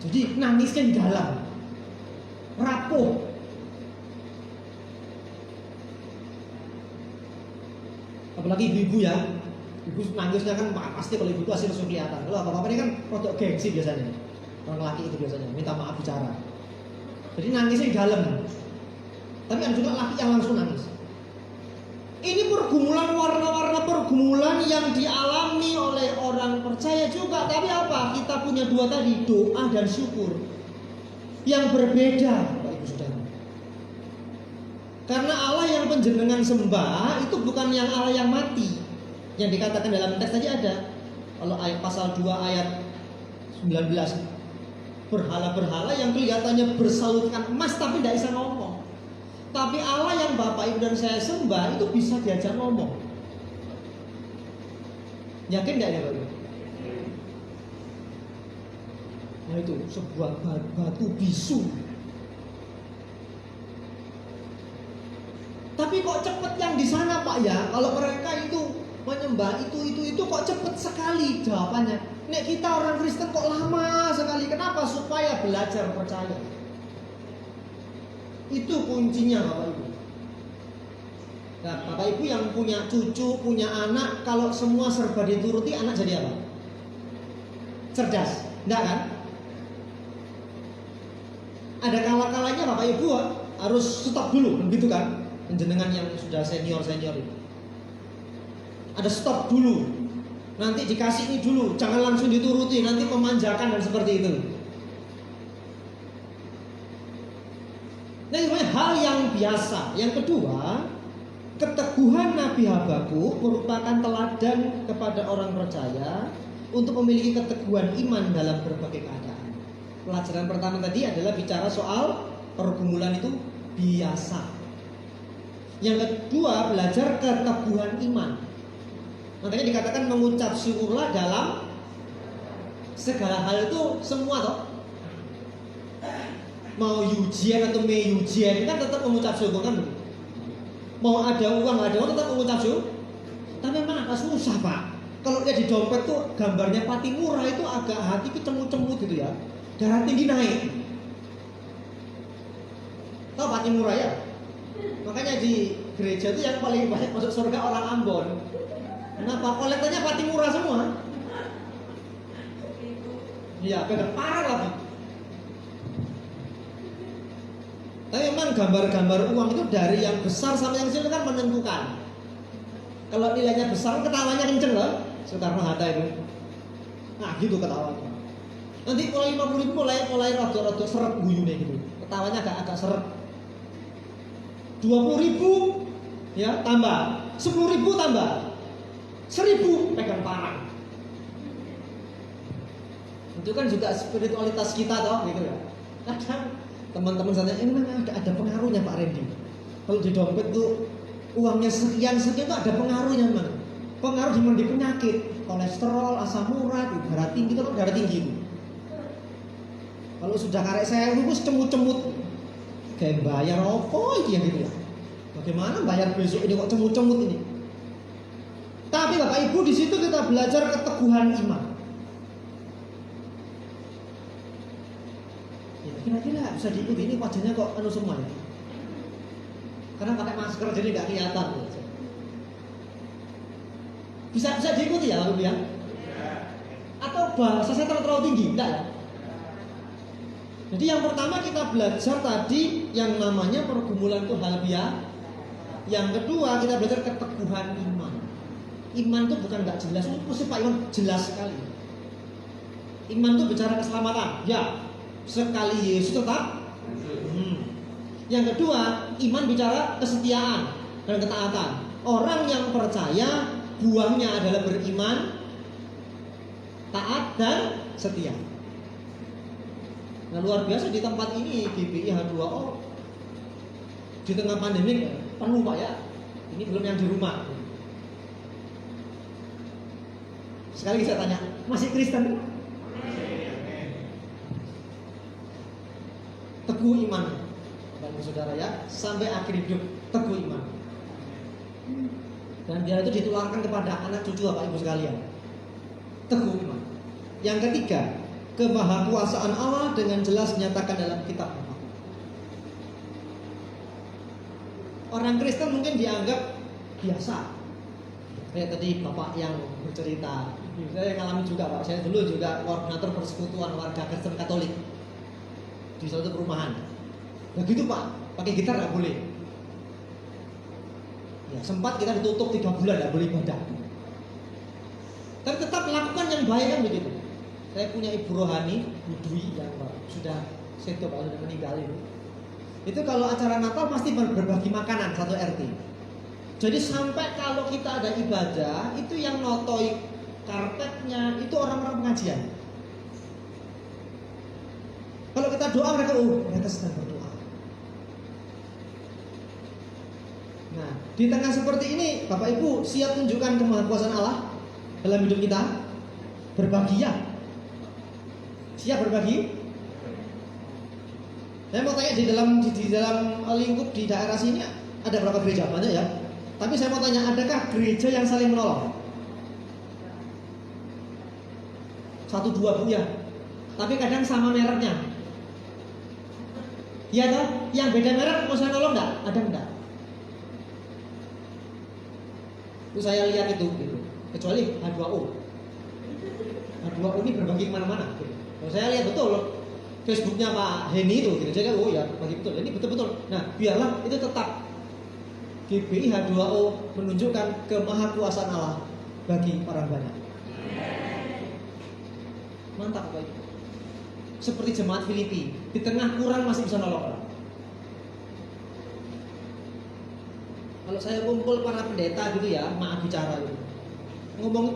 Jadi nangisnya di dalam, rapuh. Apalagi ibu-ibu ya, ibu nangisnya kan pasti kalau ibu itu hasil langsung kelihatan. Kalau bapak ini kan rodok gengsi biasanya, orang laki itu biasanya minta maaf bicara. Jadi nangisnya di dalam. Tapi ada juga laki yang langsung nangis. Ini pergumulan, warna-warna pergumulan yang dialami oleh orang percaya juga. Tapi apa? Kita punya dua tadi, doa dan syukur, yang berbeda, Bapak Ibu Saudara. Karena Allah yang panjenengan sembah itu bukan yang Allah yang mati. Yang dikatakan dalam teks tadi ada. Kalau ayat pasal 2 ayat 19, berhala-berhala yang kelihatannya bersalutkan emas tapi tidak bisa ngomong. Tapi Allah yang Bapak Ibu dan saya sembah itu bisa diajak ngomong. Yakin gak ya Bapak Ibu? Nah itu sebuah batu bisu. Tapi kok cepet yang di sana Pak ya? Kalau mereka itu menyembah itu kok cepet sekali jawabannya. Nek kita orang Kristen kok lama sekali. Kenapa? Supaya belajar percaya. Itu kuncinya Bapak Ibu. Nah, Bapak Ibu yang punya cucu, punya anak, kalau semua serba dituruti, anak jadi apa? Cerdas, enggak kan? Ada kala-kalanya Bapak Ibu harus stop dulu, begitu kan? Penjenengan yang sudah senior-senior itu. Ada stop dulu. Nanti dikasih ini dulu, jangan langsung dituruti, nanti memanjakan dan seperti itu. Nah, ini hal yang biasa. Yang kedua, keteguhan Nabi Habakuk merupakan teladan kepada orang percaya untuk memiliki keteguhan iman dalam berbagai keadaan. Pelajaran pertama tadi adalah bicara soal pergumulan itu biasa. Yang kedua, belajar keteguhan iman. Makanya dikatakan mengucap syukurlah dalam segala hal itu semua toh. Mau ujian atau me ujian kan tetap mengucap syukur kan? Mau ada uang ada uang tetap mengucap syukur. Tapi memang agak susah Pak. Kalau dia di dompet tuh gambarnya pati murah itu agak hati kecemut-cemut gitu ya. Darah tinggi naik. Tahu pati murah ya? Makanya di gereja itu yang paling banyak masuk surga orang Ambon. Kenapa? Kolektornya pati murah semua. Iya, beda parah lagi. Tapi memang gambar-gambar uang itu dari yang besar sampai yang kecil kan menentukan. Kalau nilainya besar, ketawanya kenceng loh. Soekarno-Hatta itu. Nah gitu ketawanya. Nanti mulai 50.000 mulai rada-rada seret guyune gitu. Ketawanya agak seret. 20.000 ya tambah, 10.000 tambah, 1.000 pegang parang. Itu kan juga spiritualitas kita toh gitu ya. Kadang teman-teman saya ini memang ada pengaruhnya Pak Randy. Kalau di dompet tuh uangnya sekian itu ada pengaruhnya memang. Pengaruh di penyakit, kolesterol, asam urat, darah tinggi, itu darah tinggi itu. Kalau sudah karek saya lulus cemut-cemut, kayak bayar apa ini gitu ya. Bagaimana bayar besok ini kok cemut-cemut ini? Tapi Bapak Ibu di situ kita belajar keteguhan iman. Kira-kira bisa diikuti, ini wajahnya kok anu semua ya. Karena pakai masker jadi nggak kelihatan. Bisa diikuti ya Bapak ya? Atau bahasa saya terlalu tinggi? Enggak ya? Jadi yang pertama kita belajar tadi yang namanya pergumulan itu hal biasa. Yang kedua kita belajar keteguhan iman. Iman itu bukan nggak jelas, itu Pak Iman jelas sekali. Iman itu bicara keselamatan, ya. Sekali Yesus tetap. Yang kedua, iman bicara kesetiaan dan ketaatan. Orang yang percaya buahnya adalah beriman, taat dan setia. Nah luar biasa di tempat ini GBI H2O di tengah pandemi penuh Pak ya. Ini belum yang di rumah. Sekali lagi saya tanya, masih Kristen? Teguh iman, Bapak Saudara ya, sampai akhir hidup teguh iman. Dan biar itu ditularkan kepada anak cucu Bapak Ibu sekalian. Teguh iman. Yang ketiga, kemahakuasaan Allah dengan jelas dinyatakan dalam kitab. Orang Kristen mungkin dianggap biasa. Kayak tadi Bapak yang bercerita, saya yang alami juga Pak. Saya dulu juga koordinator persekutuan warga Kristen Katolik di suatu perumahan. Nah gitu Pak, pakai gitar nggak boleh. Ya sempat kita ditutup 3 bulan nggak boleh ibadah. Tapi tetap lakukan yang baik kan begitu. Saya punya ibu rohani, Bu Dwi yang sudah sedo Pak, sudah meninggal itu. Itu kalau acara Natal pasti berbagi makanan satu RT. Jadi sampai kalau kita ada ibadah, itu yang notoi karpetnya itu orang-orang pengajian. Kalau kita doa mereka sedang berdoa. Nah, di tengah seperti ini, Bapak Ibu siap tunjukkan kemahakuasaan Allah dalam hidup kita? Berbagi ya? Siap berbagi? Saya mau tanya di dalam lingkup di daerah sini ada berapa gereja? Banyak ya. Tapi saya mau tanya, adakah gereja yang saling menolong? 1-2 Bu ya. Tapi kadang sama mereknya. Iya toh? Yang beda merek mau saya nolong enggak? Ada enggak? Itu saya lihat itu gitu. Kecuali H2O. H2O ini berbagi kemana-mana. Gitu. Kalau saya lihat betul Facebooknya Pak Heni itu, gitu. Jadi oh ya bagi betul. Ini betul-betul. Nah biarlah itu tetap GBI H2O menunjukkan kemahakuasaan Allah bagi orang banyak. Mantap Pak. Seperti jemaat Filipi, di tengah kurang masih bisa nolong orang. Kalau saya kumpul para pendeta gitu ya, maaf bicara gitu.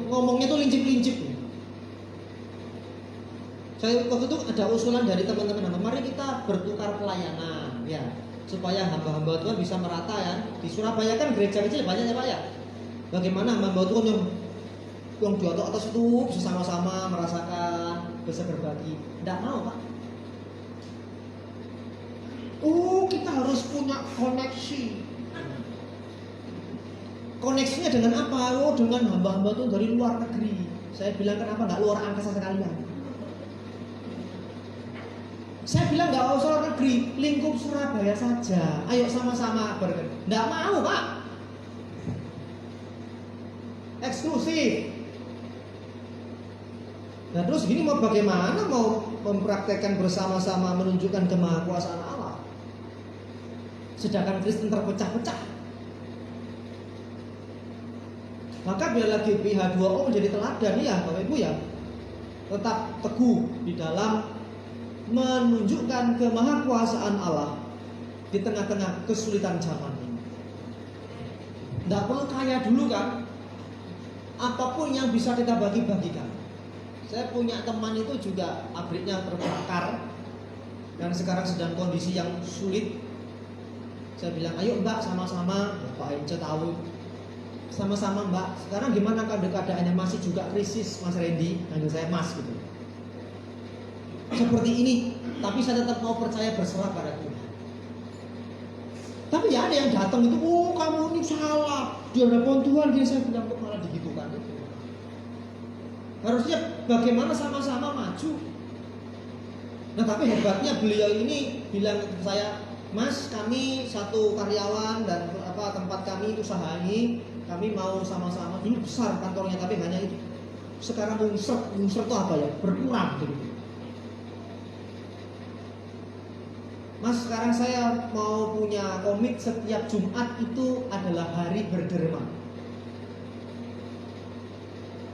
Ngomongnya tuh lincip-lincip. Saya waktu itu ada usulan dari teman-teman, mari kita bertukar pelayanan ya, supaya hamba-hamba Tuhan bisa merata ya. Di Surabaya kan gereja kecil banyak ya Pak ya. Bagaimana hamba Tuhan yang di atas itu bisa sama-sama merasakan, bisa berbagi. Tidak mau Pak. Oh kita harus punya koneksi. Koneksinya dengan apa? Oh dengan hamba-hamba Tuhan dari luar negeri. Saya bilang kenapa nggak luar angkasa sekalian? Saya bilang nggak usah luar negeri, lingkup Surabaya saja. Ayo sama-sama bergerak. Nggak mau Pak. Eksklusif. Nah terus gini mau bagaimana mau mempraktekkan bersama-sama menunjukkan kemahakuasaan Allah? Sedangkan Kristen terpecah-pecah. Maka biarlah GBI H2O menjadi teladan ya Bapak Ibu ya. Tetap teguh di dalam menunjukkan kemahakuasaan Allah di tengah-tengah kesulitan zaman ini. Tidak perlu kaya dulu kan. Apapun yang bisa kita bagi-bagikan. Saya punya teman itu juga pabriknya terbakar dan sekarang sedang kondisi yang sulit. Saya bilang, ayo Mbak sama-sama, Pak Ence tahu, sama-sama Mbak. Sekarang gimana keadaannya, masih juga krisis Mas Randy, panggil saya Mas gitu. Seperti ini, tapi saya tetap mau percaya berserah pada Tuhan. Tapi ya ada yang datang itu, oh kamu ini salah, di hadapan Tuhan dia saya bilang kok malah digitukan. Harusnya bagaimana sama-sama maju. Nah tapi hebatnya beliau ini bilang ke saya, Mas kami satu karyawan dan tempat kami usaha ini, kami mau sama-sama. Dulu besar kantornya tapi hanya itu. Sekarang mungser itu apa ya? Berkurang gitu. Mas sekarang saya mau punya komit setiap Jumat itu adalah hari berderma.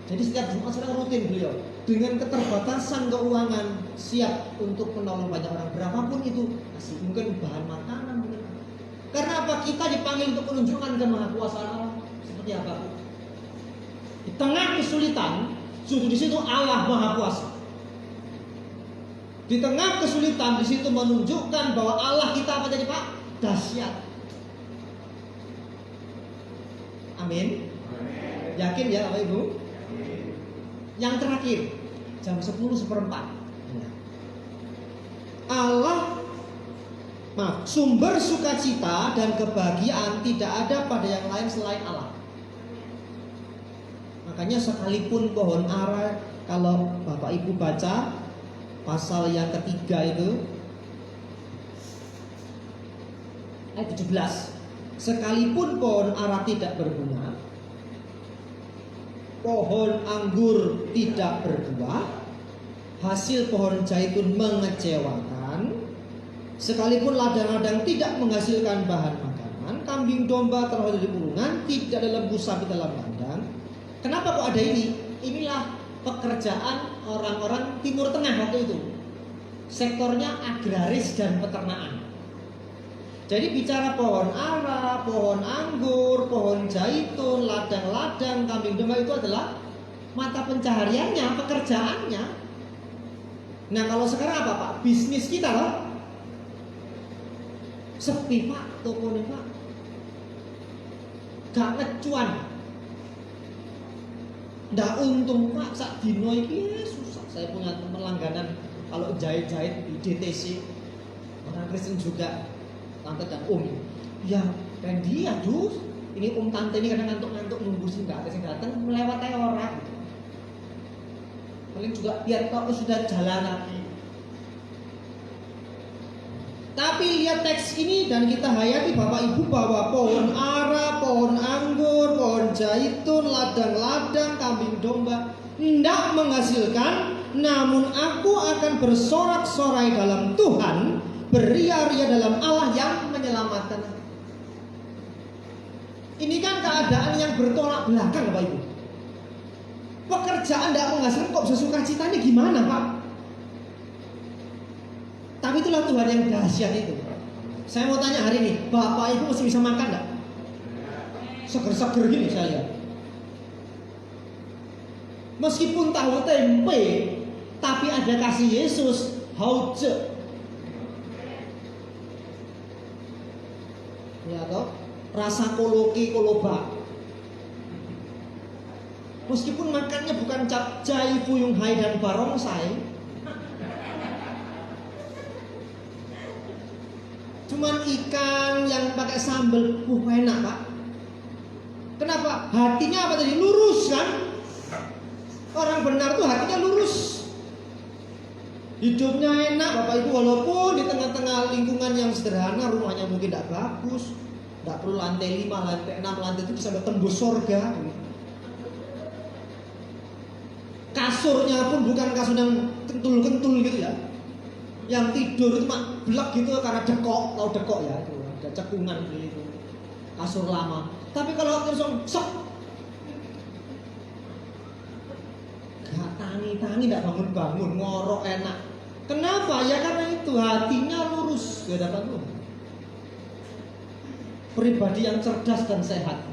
Jadi setiap Jumat sekarang rutin beliau dengan keterbatasan keuangan siap untuk menolong banyak orang berapapun itu, masih mungkin bahan makanan mungkin. Karena apa? Kita dipanggil untuk menunjukkan kemahakuasaan Allah seperti apa? Di tengah kesulitan, justru di situ Allah Maha Kuasa. Di tengah kesulitan di situ menunjukkan bahwa Allah kita apa jadi Pak? Dahsyat. Amin. Yakin ya Bapak Ibu? Yang terakhir jam 10:04 Allah sumber sukacita dan kebahagiaan tidak ada pada yang lain selain Allah. Makanya sekalipun pohon ara, kalau Bapak Ibu baca pasal yang ketiga itu ayat 17. Sekalipun pohon ara tidak berbunga, pohon anggur tidak berbuah, hasil pohon zaitun mengecewakan, sekalipun ladang-ladang tidak menghasilkan bahan makanan, kambing domba terhadap di kurungan, tidak ada lembu sapi dalam kandang. Kenapa kok ada ini? Inilah pekerjaan orang-orang Timur Tengah waktu itu. Sektornya agraris dan peternakan. Jadi bicara pohon ara, pohon anggur, pohon zaitun, ladang-ladang, kambing domba itu adalah mata pencahariannya, pekerjaannya. Nah kalau sekarang apa Pak? Bisnis kita loh. Sepi Pak, toko nih Pak. Gak ngecuan. Nggak untung Pak, sak dino iki susah. Saya punya teman langganan kalau jahit-jahit di DTC, orang Kristen juga. Tante dan om, ya Randy, aduh, ini om tante ini kadang ngantuk-ngantuk nunggu sih nggak datang melewat kayak orang. Paling juga lihat kalau sudah jalan lagi. Tapi lihat teks ini dan kita hayati Bapak Ibu bahwa pohon ara, pohon anggur, pohon zaitun, ladang-ladang, kambing domba tidak menghasilkan, namun aku akan bersorak-sorai dalam Tuhan, beria-ria dalam Allah yang menyelamatkan. Ini kan keadaan yang bertolak belakang Bapak Ibu. Pekerjaan tidak menghasilkan kok bisa sukacita, ini gimana Pak? Tapi itulah Tuhan yang dahsyat itu. Saya mau tanya hari ini, Bapak Ibu masih bisa makan enggak? Seger-seger gini saya lihat. Meskipun tahu tempe, tapi ada kasih Yesus, hauce. Ya toh, rasa koloki koloba. Meskipun makannya bukan capcay, fuyung hai dan barongsai, cuman ikan yang pakai sambal, enak Pak. Kenapa? Hatinya apa tadi? Lurus kan? Orang benar tuh hatinya lurus. Hidupnya enak Bapak Ibu, walaupun di tengah-tengah lingkungan yang sederhana, rumahnya mungkin tidak bagus, tidak perlu lantai 5, lantai 6, lantai itu bisa tembus surga. Kasurnya pun bukan kasur yang kentul-kentul gitu ya, yang tidur itu mak belak gitu karena dekok, tahu dekok ya, itu ada cekungan gitu, kasur lama. Tapi kalau langsung sok, gak tangi-tangi, gak bangun-bangun, ngorok enak. Kenapa? Ya karena itu hatinya lurus di hadapan Tuhan. Pribadi yang cerdas dan sehat.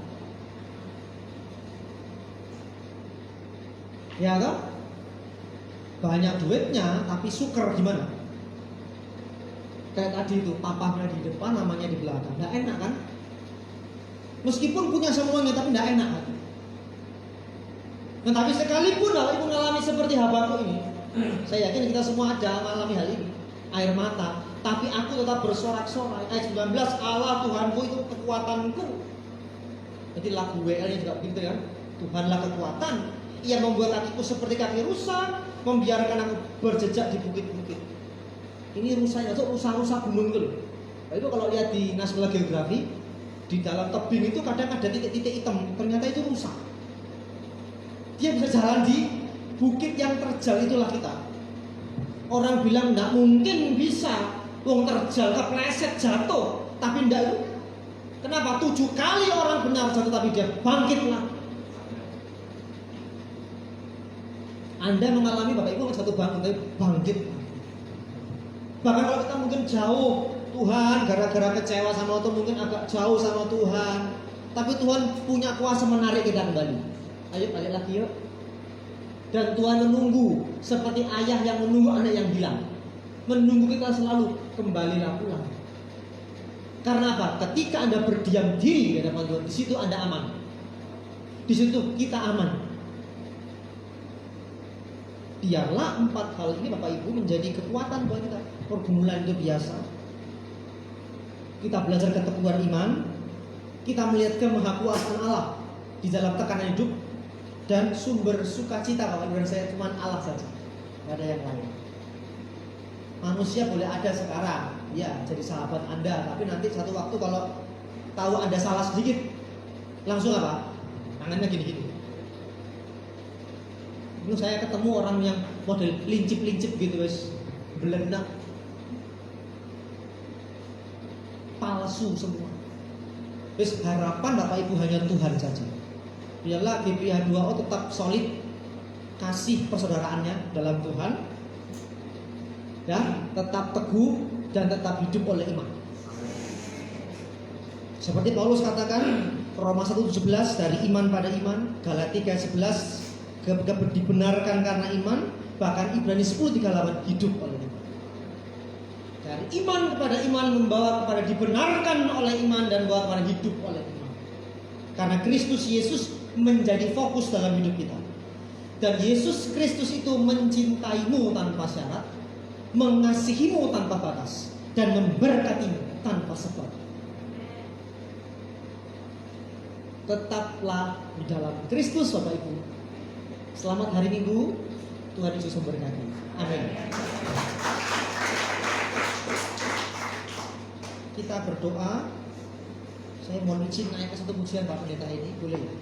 Ya kan? Banyak duitnya tapi suker gimana? Kayak tadi itu, papahnya di depan, namanya di belakang. Nggak enak kan? Meskipun punya semuanya tapi nggak enak kan? Nah, tapi sekalipun Bapak Ibu mengalami seperti Habakuk ini, saya yakin kita semua ada mengalami hal ini, air mata. Tapi aku tetap bersorak-sorai. Ayat 19, Allah Tuhanku itu kekuatanku. Jadi lagu WL-nya juga begitu ya. Tuhanlah kekuatan. Ia membuat kakiku seperti kaki rusa, membiarkan aku berjejak di bukit-bukit. Ini rusanya, itu rusa-rusa gunung itu loh. Itu kalau lihat di National Geographic, di dalam tebing itu kadang ada titik-titik hitam. Ternyata itu rusa. Dia bisa jalan di bukit yang terjal, itulah kita. Orang bilang nggak mungkin bisa, wong terjal kepleset jatuh, tapi enggak itu. Kenapa? 7 kali orang benar jatuh tapi dia bangkitlah. Anda mengalami Bapak Ibu satu bangun tapi bangkit. Bahkan kalau kita mungkin jauh Tuhan, gara-gara kecewa sama Tuhan, mungkin agak jauh sama Tuhan, tapi Tuhan punya kuasa menarik kita kembali. Ayo balik lagi yuk. Dan Tuhan menunggu seperti ayah yang menunggu anak yang hilang, menunggu kita selalu kembalilah pulang. Karena apa? Ketika Anda berdiam diri di hadapan Tuhan, di situ Anda aman. Di situ kita aman. Biarlah 4 hal ini Bapak Ibu menjadi kekuatan buat kita. Pergumulan itu biasa. Kita belajar keteguhan iman. Kita melihat kemahakuasaan Allah di dalam tekanan hidup. Dan sumber sukacita Bapak Ibu dan saya cuma Allah saja. Tidak ada yang lain. Manusia boleh ada sekarang, ya jadi sahabat Anda, tapi nanti satu waktu kalau tahu Anda salah sedikit, langsung apa? Tangannya gini-gini. Dulu saya ketemu orang yang model lincip-lincip gitu, wes belenak, palsu semua. Wes harapan Bapak Ibu hanya Tuhan saja. Biarlah GPH 2O tetap solid, kasih persaudaraannya dalam Tuhan, ya, tetap teguh dan tetap hidup oleh iman. Seperti Paulus katakan Roma 1:17, dari iman pada iman, Galatia 11 dibenarkan karena iman, bahkan Ibrani 10:38 hidup oleh iman. Dari iman kepada iman membawa kepada dibenarkan oleh iman dan membawa kepada hidup oleh iman. Karena Kristus Yesus menjadi fokus dalam hidup kita. Dan Yesus Kristus itu mencintaimu tanpa syarat, mengasihimu tanpa batas, dan memberkatimu tanpa sebab. Tetaplah di dalam Kristus, Bapak Ibu. Selamat hari Minggu, Tuhan Yesus memberkati. Amin. Kita berdoa. Saya mohon izin naik ke satu pujian Pak Pendeta ini, boleh ya?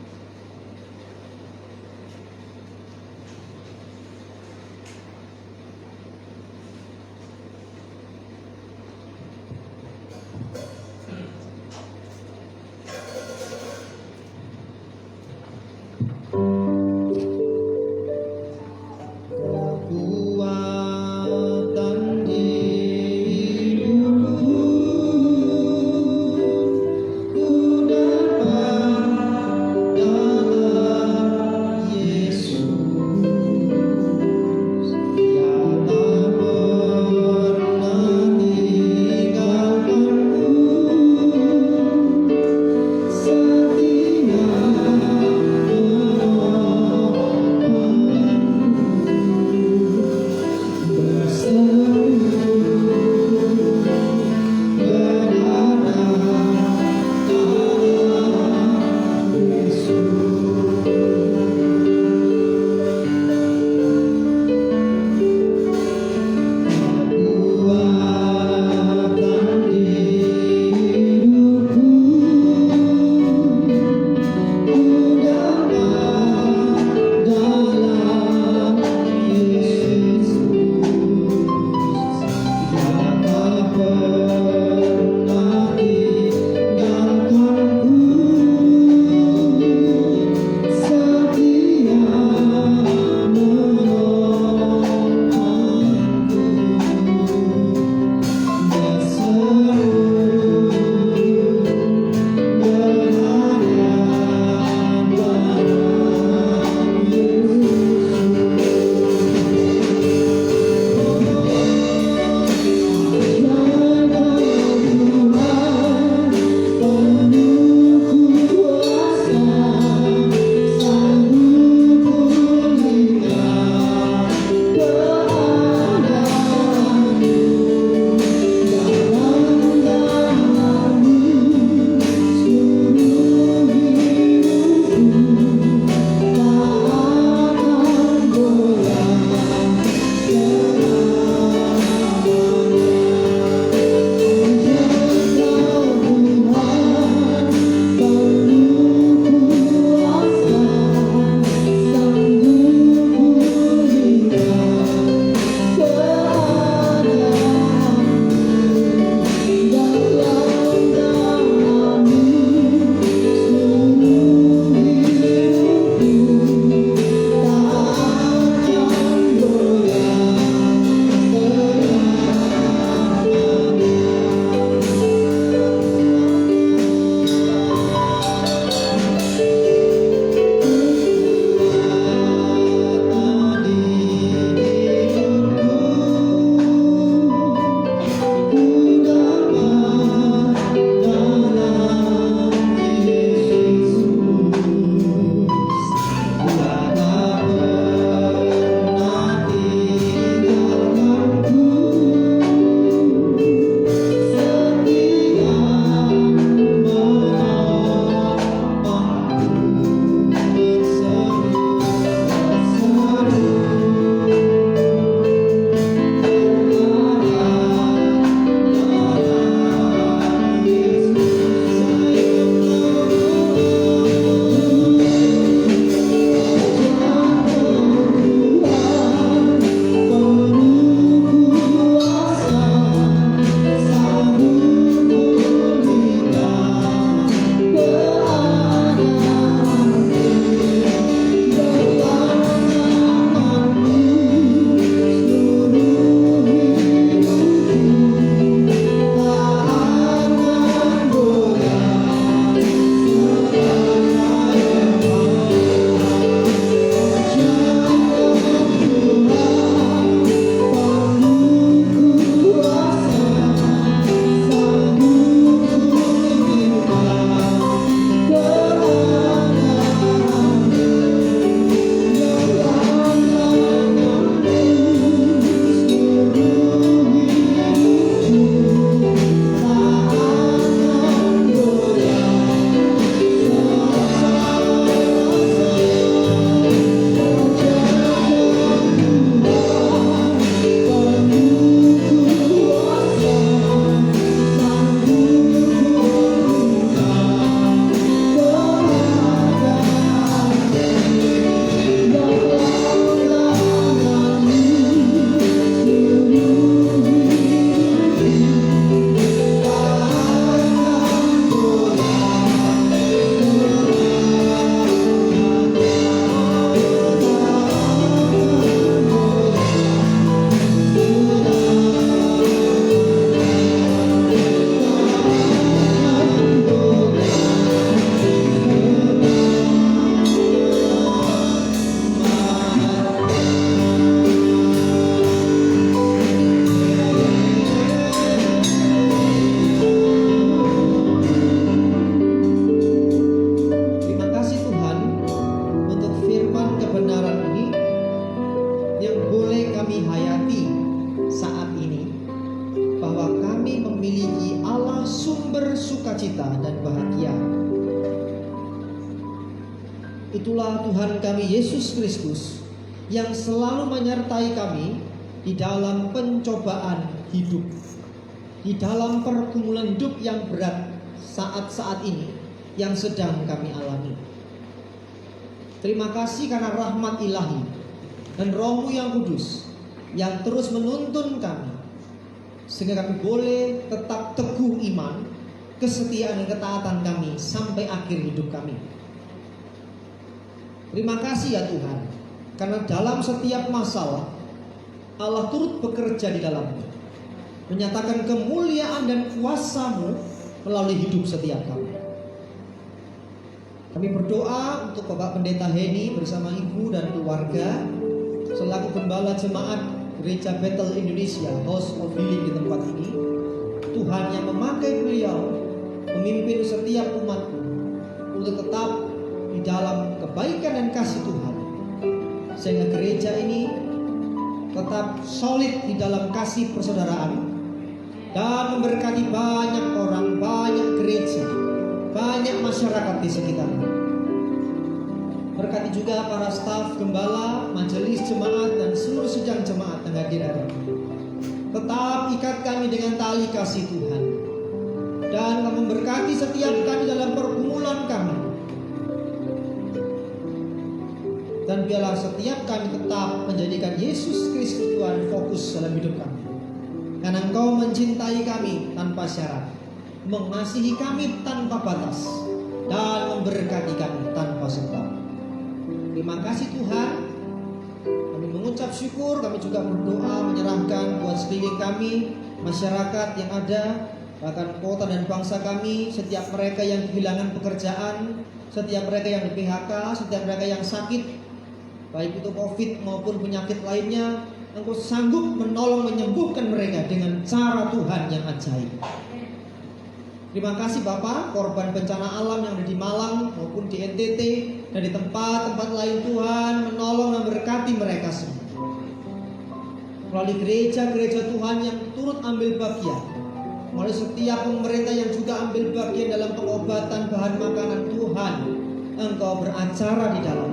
sumber sukacita dan bahagia. Itulah Tuhan kami Yesus Kristus yang selalu menyertai kami di dalam pencobaan hidup, di dalam pergumulan hidup yang berat saat-saat ini yang sedang kami alami. Terima kasih karena rahmat ilahi dan Roh-Mu yang kudus yang terus menuntun kami, sehingga kami boleh tetap teguh iman, kesetiaan dan ketaatan kami sampai akhir hidup kami. Terima kasih ya Tuhan, karena dalam setiap masalah Allah turut bekerja di dalamnya, menyatakan kemuliaan dan kuasa-Mu melalui hidup setiap kami. Kami berdoa untuk Bapak Pendeta Heni bersama Ibu dan keluarga selaku Gembala Jemaat Gereja Bethel Indonesia House of Healing di tempat ini. Tuhan yang memakai beliau memimpin setiap umat-Mu untuk tetap di dalam kebaikan dan kasih Tuhan, sehingga gereja ini tetap solid di dalam kasih persaudaraan dan memberkati banyak orang, banyak gereja, banyak masyarakat di sekitarnya. Berkati juga para staf gembala, majelis jemaat dan seluruh sidang jemaat yang hadir hari ini. Tetap ikat kami dengan tali kasih Tuhan, dan memberkati setiap kami dalam pergumulan kami. Dan biarlah setiap kami tetap menjadikan Yesus Kristus Tuhan fokus dalam hidup kami. Karena Engkau mencintai kami tanpa syarat, mengasihi kami tanpa batas, dan memberkati kami tanpa sebab. Terima kasih Tuhan. Kami mengucap syukur, kami juga berdoa menyerahkan buat sekeliling kami, masyarakat yang ada, bahkan kota dan bangsa kami, setiap mereka yang kehilangan pekerjaan, setiap mereka yang di PHK, setiap mereka yang sakit, baik itu COVID maupun penyakit lainnya. Engkau sanggup menolong menyembuhkan mereka dengan cara Tuhan yang ajaib. Terima kasih Bapak, korban bencana alam yang ada di Malang maupun di NTT dan di tempat-tempat lain, Tuhan menolong dan berkati mereka semua. Melalui gereja-gereja Tuhan yang turut ambil bagian, melalui setiap pemerintah yang juga ambil bagian dalam pengobatan bahan makanan, Tuhan Engkau beracara di dalam,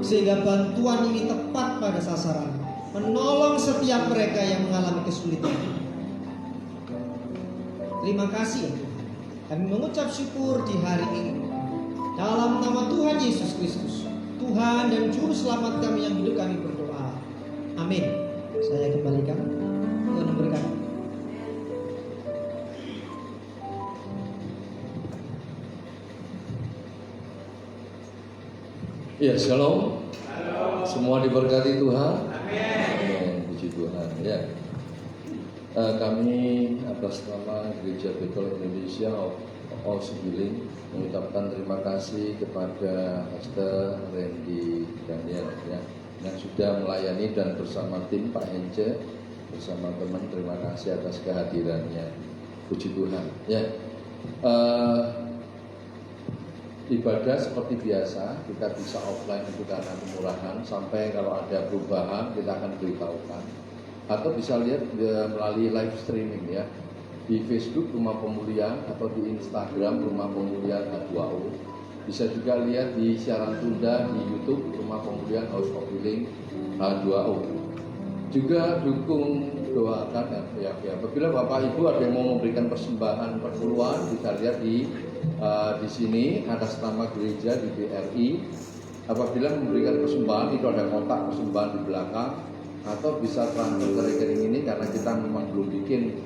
sehingga bantuan ini tepat pada sasaran, menolong setiap mereka yang mengalami kesulitan. Terima kasih ya Tuhan. Kami mengucap syukur di hari ini dalam nama Tuhan Yesus Kristus, Tuhan dan Juru Selamat kami yang hidup, kami berdoa. Amin. Saya kembalikan. Tuhan memberkati. Ya, shalom. Semua diberkati Tuhan. Amin. Puji Tuhan. Ya. Kami atas nama Gereja Bethel Indonesia House of Healing mengucapkan terima kasih kepada Pastor Randy Daniel ya, yang sudah melayani dan bersama tim Pak Hence bersama teman, terima kasih atas kehadirannya. Puji Tuhan. Ya. Ibadah seperti biasa kita bisa offline itu karena kemurahan, sampai kalau ada perubahan kita akan beritahukan, atau bisa lihat melalui live streaming ya di Facebook Rumah Pemulihan atau di Instagram Rumah Pemulihan H2O. Bisa juga lihat di siaran tunda di YouTube Rumah Pemulihan House of Healing H2O. Juga dukung, doakan ya apabila Bapak Ibu ada yang mau memberikan persembahan perpuluhan, bisa lihat di sini atas nama gereja di BRI. Apabila memberikan persembahan itu ada kotak persembahan di belakang, atau bisa transfer ke rekening ini karena kita memang belum bikin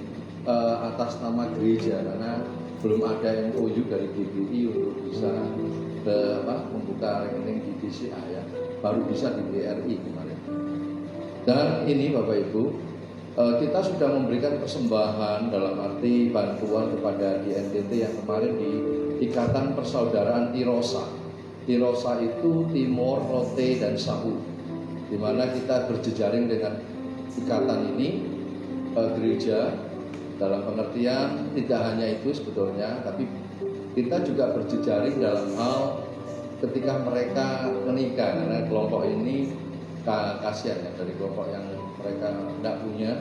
atas nama gereja karena belum ada MOU dari GBI untuk bisa membuka rekening di BCA ya, baru bisa di BRI kemarin. Dan ini Bapak Ibu, kita sudah memberikan persembahan dalam arti bantuan kepada di NTT yang kemarin di Ikatan Persaudaraan Tirosa. Tirosa itu Timor, Rote, dan Sahu, di mana kita berjejaring dengan ikatan ini gereja dalam pengertian tidak hanya itu sebetulnya, tapi kita juga berjejaring dalam hal ketika mereka menikah, karena kelompok ini kasihan ya dari kelompok yang mereka tidak punya.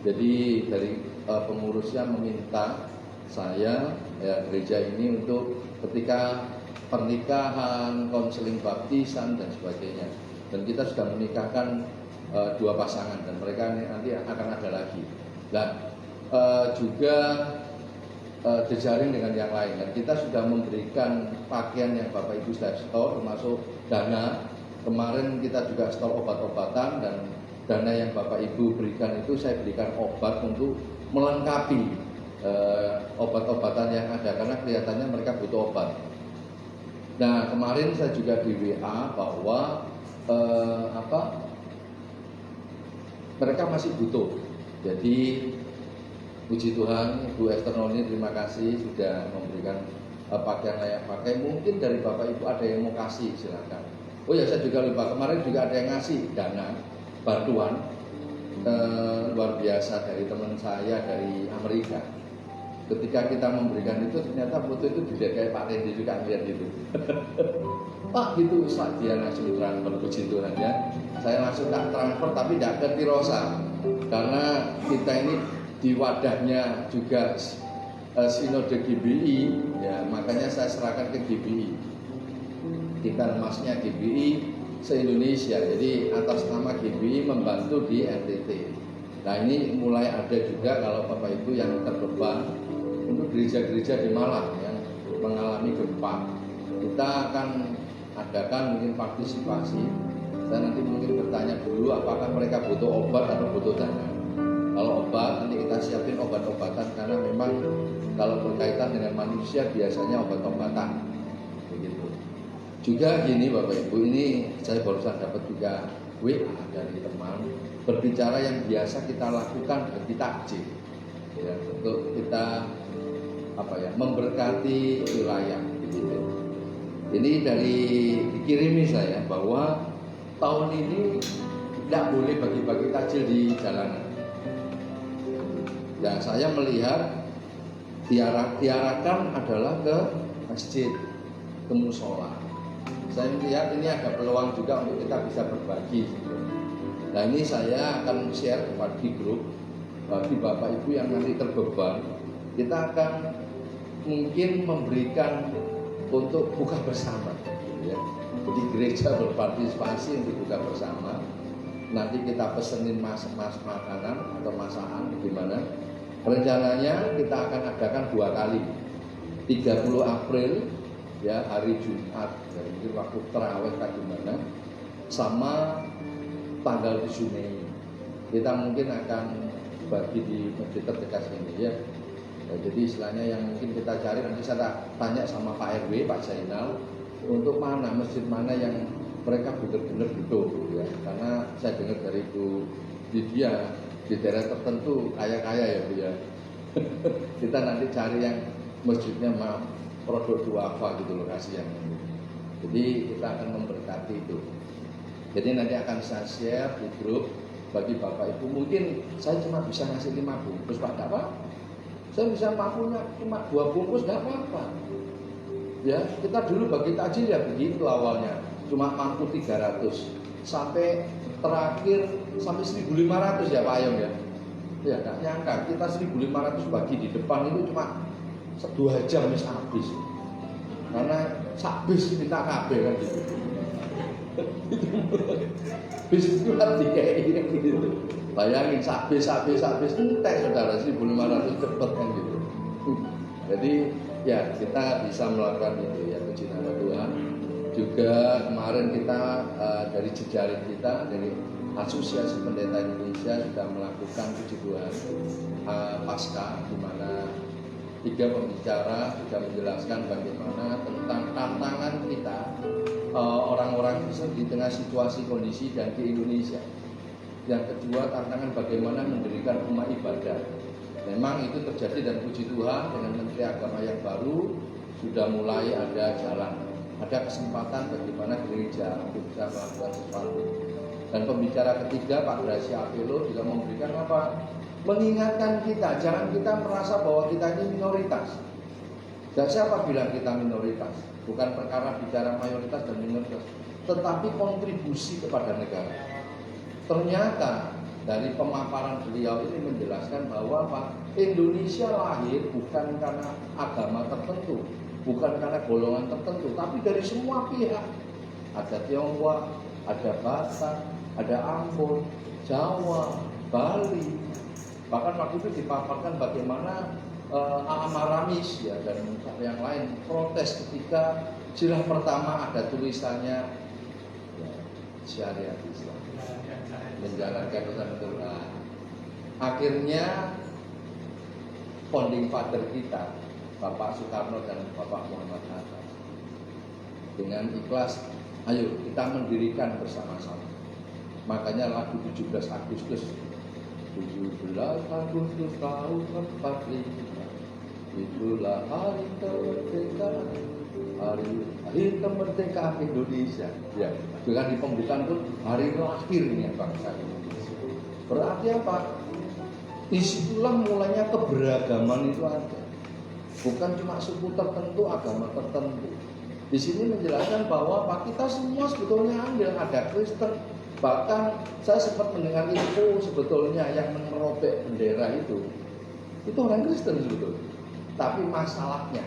Jadi dari pengurusnya meminta saya ya gereja ini untuk ketika pernikahan, konseling baptisan dan sebagainya. Dan kita sudah menikahkan 2 pasangan dan mereka nanti akan ada lagi. Dan juga jejaring dengan yang lain. Dan kita sudah memberikan pakaian yang Bapak Ibu sudah store, termasuk dana. Kemarin kita juga store obat-obatan, dan dana yang Bapak Ibu berikan itu saya berikan obat untuk melengkapi obat-obatan yang ada, karena kelihatannya mereka butuh obat. Nah, kemarin saya juga di WA bahwa mereka masih butuh. Jadi puji Tuhan, Ibu Esther Noni terima kasih sudah memberikan pakaian layak pakai. Mungkin dari Bapak Ibu ada yang mau kasih, silakan. Oh ya, saya juga lupa, kemarin juga ada yang ngasih dana bantuan luar biasa dari teman saya dari Amerika. Ketika kita memberikan itu, ternyata foto itu juga kayak Pak Randy juga lihat gitu. Pak gitu, Ustaz, dia langsung transfer, puji Tuhan ya. Saya langsung tak transfer, tapi tidak ke Tirosa, karena kita ini di wadahnya juga Sinode GBI, ya makanya saya serahkan ke GBI. Kita emasnya GBI se-Indonesia, jadi atas nama GBI membantu di NTT. Nah, ini mulai ada juga kalau Bapak Ibu yang terbeban untuk gereja-gereja di Malang yang mengalami gempa. Kita akan adakan mungkin partisipasi. Saya nanti mungkin bertanya dulu apakah mereka butuh obat atau butuh dana. Kalau obat, nanti kita siapin obat-obatan, karena memang kalau berkaitan dengan manusia biasanya obat-obatan. Begitu. Juga gini Bapak Ibu, ini saya barusan dapat juga WA dari teman berbicara yang biasa kita lakukan bagi takjil, ya, untuk kita memberkati wilayah. Begitu. Ini dari dikirimi saya bahwa tahun ini tidak boleh bagi-bagi takjil di jalanan. Dan saya melihat diarahkan adalah ke masjid, ke musola. Saya melihat ini ada peluang juga untuk kita bisa berbagi. Nah, ini saya akan share kepada di grup bagi Bapak Ibu yang nanti terbeban. Kita akan mungkin memberikan untuk buka bersama, ya. Jadi gereja berpartisipasi untuk buka bersama. Nanti kita pesenin makanan atau masakan gimana. Rencananya kita akan adakan 2 kali. 30 April ya, hari Jumat, ya, mungkin waktu terawih gimana, sama tanggal 7 Mei. Kita mungkin akan bagi di masjid terdekat sini ya. Jadi istilahnya yang mungkin kita cari, nanti saya tanya sama Pak RW, Pak Zainal, untuk mana masjid mana yang mereka benar-benar butuh, ya. Karena saya dengar dari Bu Lydia di daerah tertentu kaya-kaya ya Bu ya. Kita nanti cari yang masjidnya produk duafa gitu lokasi yang ini. Jadi kita akan memberkati itu. Jadi nanti akan saya share di grup bagi Bapak Ibu. Mungkin saya cuma bisa ngasih 5 bungkus Pak, tidak apa. Saya bisa mampunya cuma 2 bungkus, tidak apa-apa. Ya, kita dulu bagi takjil ya begitu awalnya. Cuma mampu 300 sampai terakhir sampai 1.500 ya Pak Ayong ya. Ya, nggak nyangka kita 1.500 bagi di depan itu cuma 2 jam wis habis. Karena habis kita kabeh kan gitu. Bis itu kan dikei gitu. Bayangin habis entek saudara 1.500 cepet kan gitu. Jadi ya kita bisa melakukan itu ya, puji nama Tuhan. Juga kemarin kita dari jejaring kita dari Asosiasi Pendeta Indonesia sudah melakukan puji Tuhan pasca, di mana 3 pembicara sudah menjelaskan bagaimana tentang tantangan kita orang-orang Kristen di tengah situasi kondisi dan di Indonesia. Yang kedua, tantangan bagaimana mendirikan rumah ibadah. Memang itu terjadi dan puji Tuhan dengan Menteri Agama yang baru sudah mulai ada jalan, ada kesempatan bagaimana gereja untuk bisa melakukan sesuatu. Dan pembicara ketiga Pak Gracia Apelo juga memberikan apa? Mengingatkan kita, jangan kita merasa bahwa kita ini minoritas. Dan siapa bilang kita minoritas? Bukan perkara bicara mayoritas dan minoritas, tetapi kontribusi kepada negara. Ternyata dari pemaparan beliau ini menjelaskan bahwa Pak, Indonesia lahir bukan karena agama tertentu, bukan karena golongan tertentu, tapi dari semua pihak. Ada Tionghoa, ada Batak, ada Ambon, Jawa, Bali. Bahkan waktu itu dipaparkan bagaimana Amaramis ya dan yang lain protes ketika jilid pertama ada tulisannya ya, syariat Islam, menjalankan pesan Tuhan. Akhirnya founding father kita Bapak Soekarno dan Bapak Muhammad Hatta dengan ikhlas, ayo kita mendirikan bersama-sama. Makanya lagu 17 Agustus tahun 45, itulah hari kemerdekaan, hari kemerdekaan Indonesia. Ya, dengan di pembukaan pun hari lahirnya bangsa Indonesia. Berarti apa? Disitulah mulainya keberagaman itu ada. Bukan cuma suku tertentu, agama tertentu. Di sini menjelaskan bahwa Pak, kita semua sebetulnya ambil, ada Kristen. Bahkan saya sempat mendengar info sebetulnya yang merobek bendera itu orang Kristen sebetulnya. Tapi masalahnya,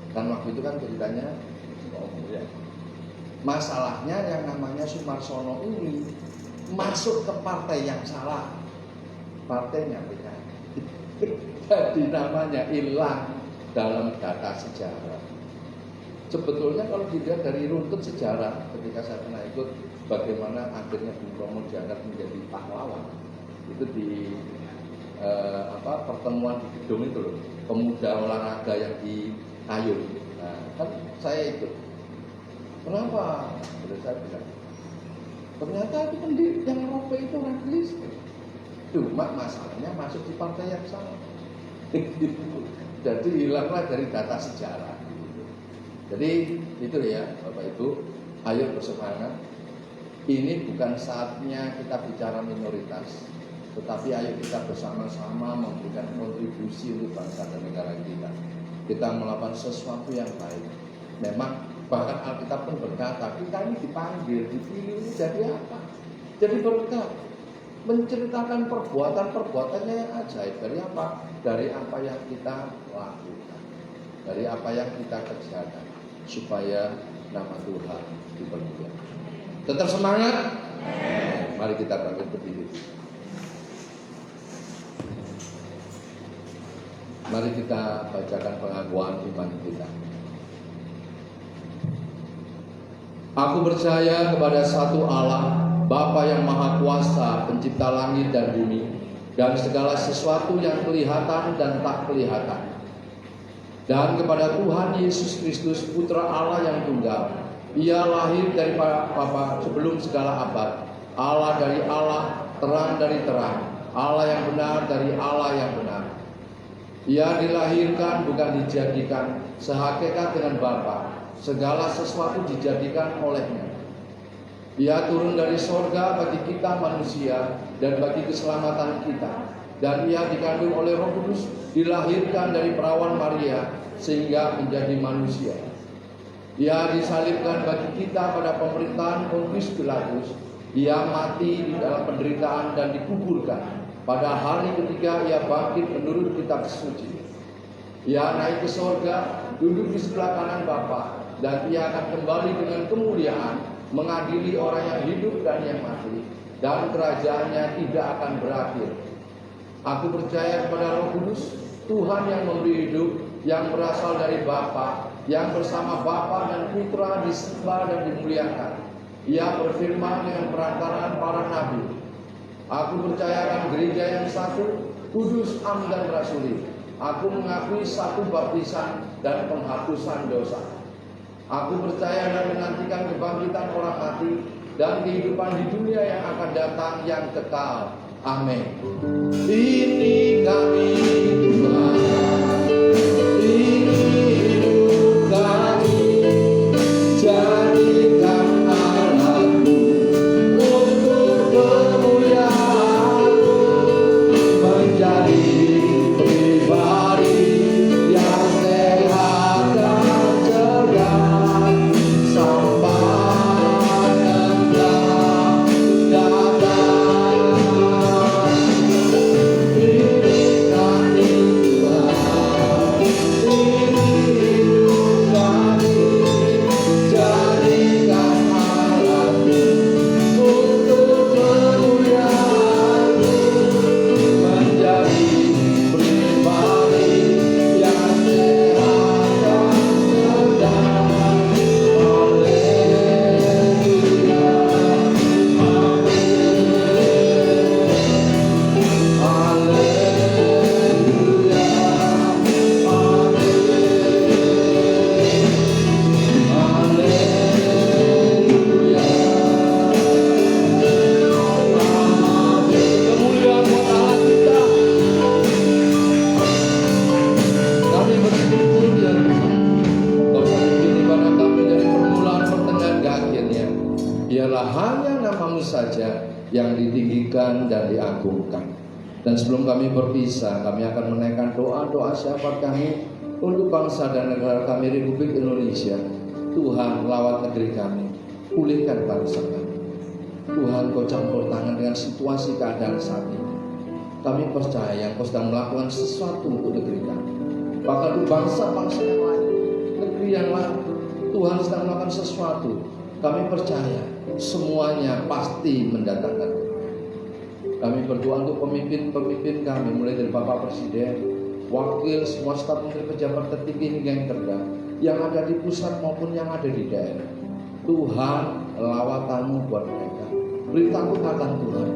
kan waktu itu kan ceritanya, masalahnya yang namanya Sumarsono ini masuk ke partai yang salah, partainya beda. Jadi namanya hilang dalam data sejarah. Sebetulnya kalau dilihat dari runtut sejarah, ketika saya pernah ikut bagaimana akhirnya Bung Romo diangkat menjadi pahlawan, itu di pertemuan di gedung itu loh, pemuda olahraga yang di kayu. Nah, kan saya ikut. Kenapa? Sudah saya bilang, ternyata itu pendiri yang merobek itu orang Kristen. Cuma masalahnya masuk di partai yang salah. Jadi hilanglah dari data sejarah. Jadi itu ya Bapak Ibu, ayo bersemangat. Ini bukan saatnya kita bicara minoritas, tetapi ayo kita bersama-sama memberikan kontribusi untuk bangsa dan negara kita. Kita melakukan sesuatu yang baik. Memang bahkan Alkitab pun berkata, kita ini dipanggil, dipilih ini jadi apa? Jadi berkat, menceritakan perbuatan-perbuatannya yang ajaib. Dari apa? Dari apa yang kita lakukan, dari apa yang kita kerjakan, supaya nama Tuhan dipermuliakan. Tetap semangat. Mari kita bangkit berdiri. Mari kita bacakan pengakuan iman kita. Aku percaya kepada satu Allah, Bapa yang Maha Kuasa, pencipta langit dan bumi, dan segala sesuatu yang kelihatan dan tak kelihatan. Dan kepada Tuhan Yesus Kristus, Putra Allah yang tunggal. Ia lahir dari Bapa sebelum segala abad. Allah dari Allah, terang dari terang. Allah yang benar dari Allah yang benar. Ia dilahirkan bukan dijadikan, sehakikat dengan Bapa. Segala sesuatu dijadikan olehnya. Ia turun dari sorga bagi kita manusia dan bagi keselamatan kita. Dan ia dikandung oleh Roh Kudus, dilahirkan dari perawan Maria sehingga menjadi manusia. Ia disalibkan bagi kita pada pemerintahan Pontius Pilatus. Ia mati di dalam penderitaan dan dikuburkan. Pada hari ketiga ia bangkit menurut kitab suci. Ia naik ke sorga, duduk di sebelah kanan Bapa, dan ia akan kembali dengan kemuliaan, mengadili orang yang hidup dan yang mati, dan kerajaannya tidak akan berakhir. Aku percaya kepada Roh Kudus, Tuhan yang memberi hidup, yang berasal dari Bapa, yang bersama Bapa dan Putra disembah dan dimuliakan. Ia berfirman dengan perantaraan para nabi. Aku percayakan gereja yang satu, kudus, am dan rasuli. Aku mengakui satu baptisan dan penghapusan dosa. Aku percaya dan menantikan kebangkitan orang mati dan kehidupan di dunia yang akan datang yang kekal. Amin. Ini kami Tuhan, ini hidup kami, jadikan alatmu untuk kemuliaan-Mu, menjadi pribadi yang sehat dan cerdas sampai Engkau datang. yang ditinggikan dan diagungkan. Dan sebelum kami berpisah, kami akan menaikkan doa-doa syafaat kami untuk bangsa dan negara kami, Republik Indonesia. Tuhan, lawat negeri kami, pulihkan bangsa kami. Tuhan, Kau campur tangan dengan situasi keadaan saat ini. Kami percaya Kau sedang melakukan sesuatu untuk negeri kami. Bahkan untuk bangsa-bangsa yang lain, negeri yang lain, Tuhan sedang melakukan sesuatu. Kami percaya semuanya pasti mendatangkan. Kami berdoa untuk pemimpin-pemimpin kami, mulai dari Bapak Presiden, wakil, semua staf menteri, pejabat tertinggi hingga yang terdekat, yang ada di pusat maupun yang ada di daerah. Tuhan, lawatan-Mu buat mereka. Beri takut akan Tuhan.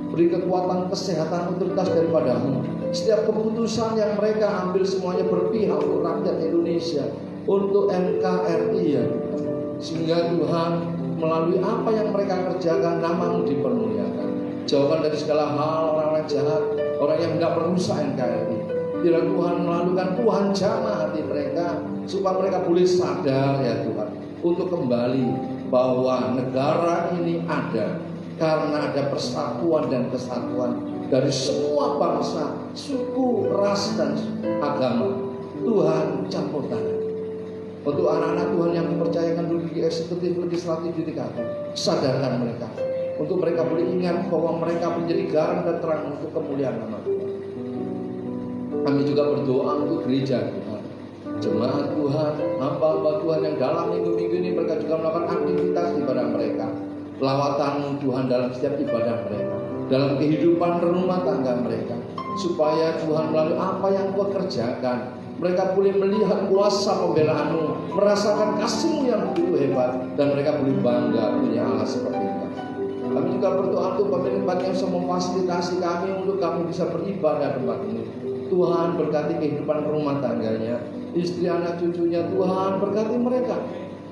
Beri kekuatan kesehatan otoritas daripada-Mu. Setiap keputusan yang mereka ambil semuanya berpihak untuk rakyat Indonesia, untuk NKRI ya. Sehingga Tuhan, melalui apa yang mereka kerjakan, nama-Mu dipermuliakan. Jauhkan dari segala hal orang-orang jahat, orang yang hendak merusak NKRI. Bila Tuhan melakukan, Tuhan jamah hati mereka, supaya mereka boleh sadar ya Tuhan, untuk kembali bahwa negara ini ada karena ada persatuan dan kesatuan dari semua bangsa, suku, ras, dan agama. Tuhan campur tangan. Untuk anak-anak Tuhan yang dipercayakan duduk di eksekutif, legislatif, yudikatif, sadarkan mereka. Untuk mereka boleh ingat bahwa mereka menjadi garam dan terang untuk kemuliaan nama Tuhan. Kami juga berdoa untuk gereja Tuhan, jemaat Tuhan, hamba-hamba Tuhan yang dalam minggu-minggu ini mereka juga melakukan aktivitas ibadah mereka. Lawatan Tuhan dalam setiap ibadah mereka, dalam kehidupan rumah tangga mereka, supaya Tuhan melalui apa yang Kau kerjakan, mereka boleh melihat kuasa pembelaanmu, merasakan kasih-Mu yang begitu hebat, dan mereka boleh bangga punya Allah seperti itu. Kami juga berdoa untuk pemimpin yang bisa memfasilitasi kami untuk kami bisa beribadah tempat ini. Tuhan berkati kehidupan rumah tangganya, istri anak cucunya. Tuhan berkati mereka.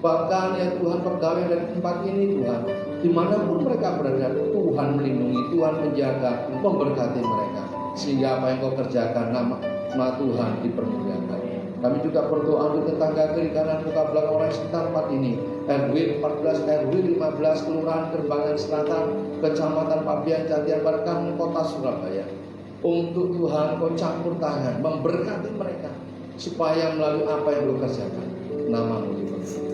Bahkan ya Tuhan, pegawai dari tempat ini Tuhan, dimanapun mereka berada, Tuhan melindungi, Tuhan menjaga, memberkati mereka. Sehingga apa yang Kau kerjakan, nama Tuhan dipermuliakan. Kami juga berdoa untuk tetangga kiri kanan muka belakang orang sekitar tempat ini, RW 14, RW 15, Kelurahan Kerbangan Selatan, Kecamatan Pabian, Jatian Barkang, Kota Surabaya. Untuk Tuhan Kau campur tangan, memberkati mereka, supaya melalui apa yang Kau kerjakan, nama-Mu dipermuliakan.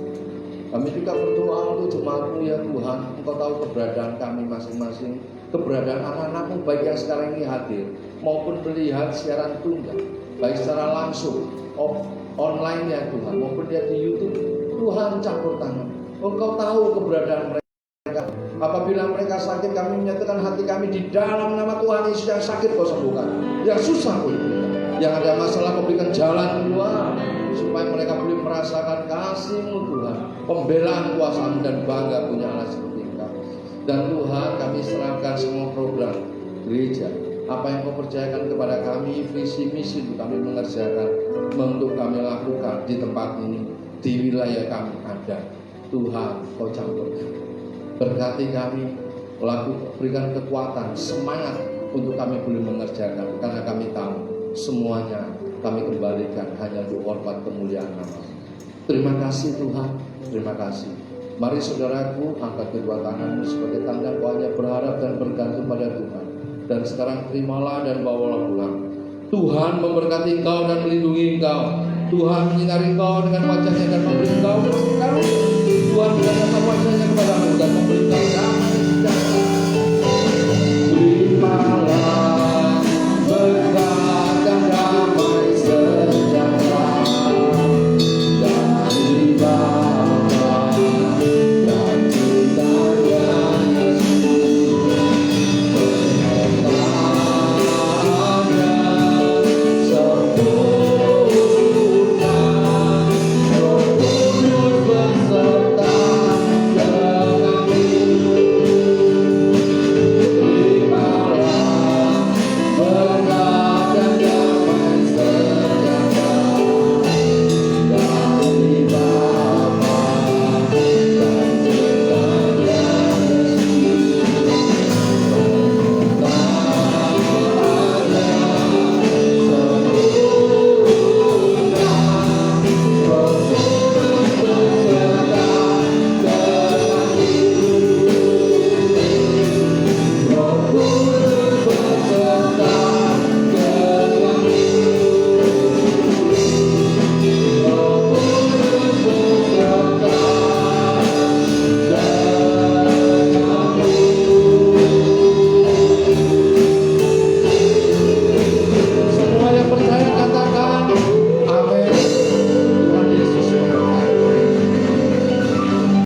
Kami juga berdoa untuk jemaat-Mu ya Tuhan. Engkau tahu keberadaan kami masing-masing, keberadaan anak-anak-Mu baik yang sekarang ini hadir maupun melihat siaran tunggal, baik secara langsung online ya Tuhan maupun dia di YouTube. Tuhan campur tangan. Engkau tahu keberadaan mereka. Apabila mereka sakit, kami menyatakan hati kami di dalam nama Tuhan Yesus. Yang sakit Kau sembuhkan, yang susah Kau berikan, yang ada masalah Kau berikan jalan keluar, supaya mereka boleh merasakan kasih-Mu Tuhan, pembelaan kuasa-Mu, dan bangga punya Allah seperti Engkau. Dan Tuhan, kami serahkan semua program gereja, apa yang Kau percayakan kepada kami, visi misi untuk kami mengerjakan, untuk kami lakukan di tempat ini, di wilayah kami ada. Tuhan Kau campur, berkati kami, berikan kekuatan, semangat untuk kami boleh mengerjakan, karena kami tahu semuanya kami kembalikan hanya untuk hormat kemuliaan nama. Terima kasih Tuhan, terima kasih. Mari saudaraku, angkat kedua tanganmu sebagai tanda Kau hanya berharap dan bergantung pada Tuhan. Dan sekarang terimalah dan bawalah pulang. Tuhan memberkati engkau dan melindungi engkau. Tuhan menyinari engkau dengan wajahnya dan memberi engkau kasih karunia. Tuhan menatap wajahnya kepadamu dan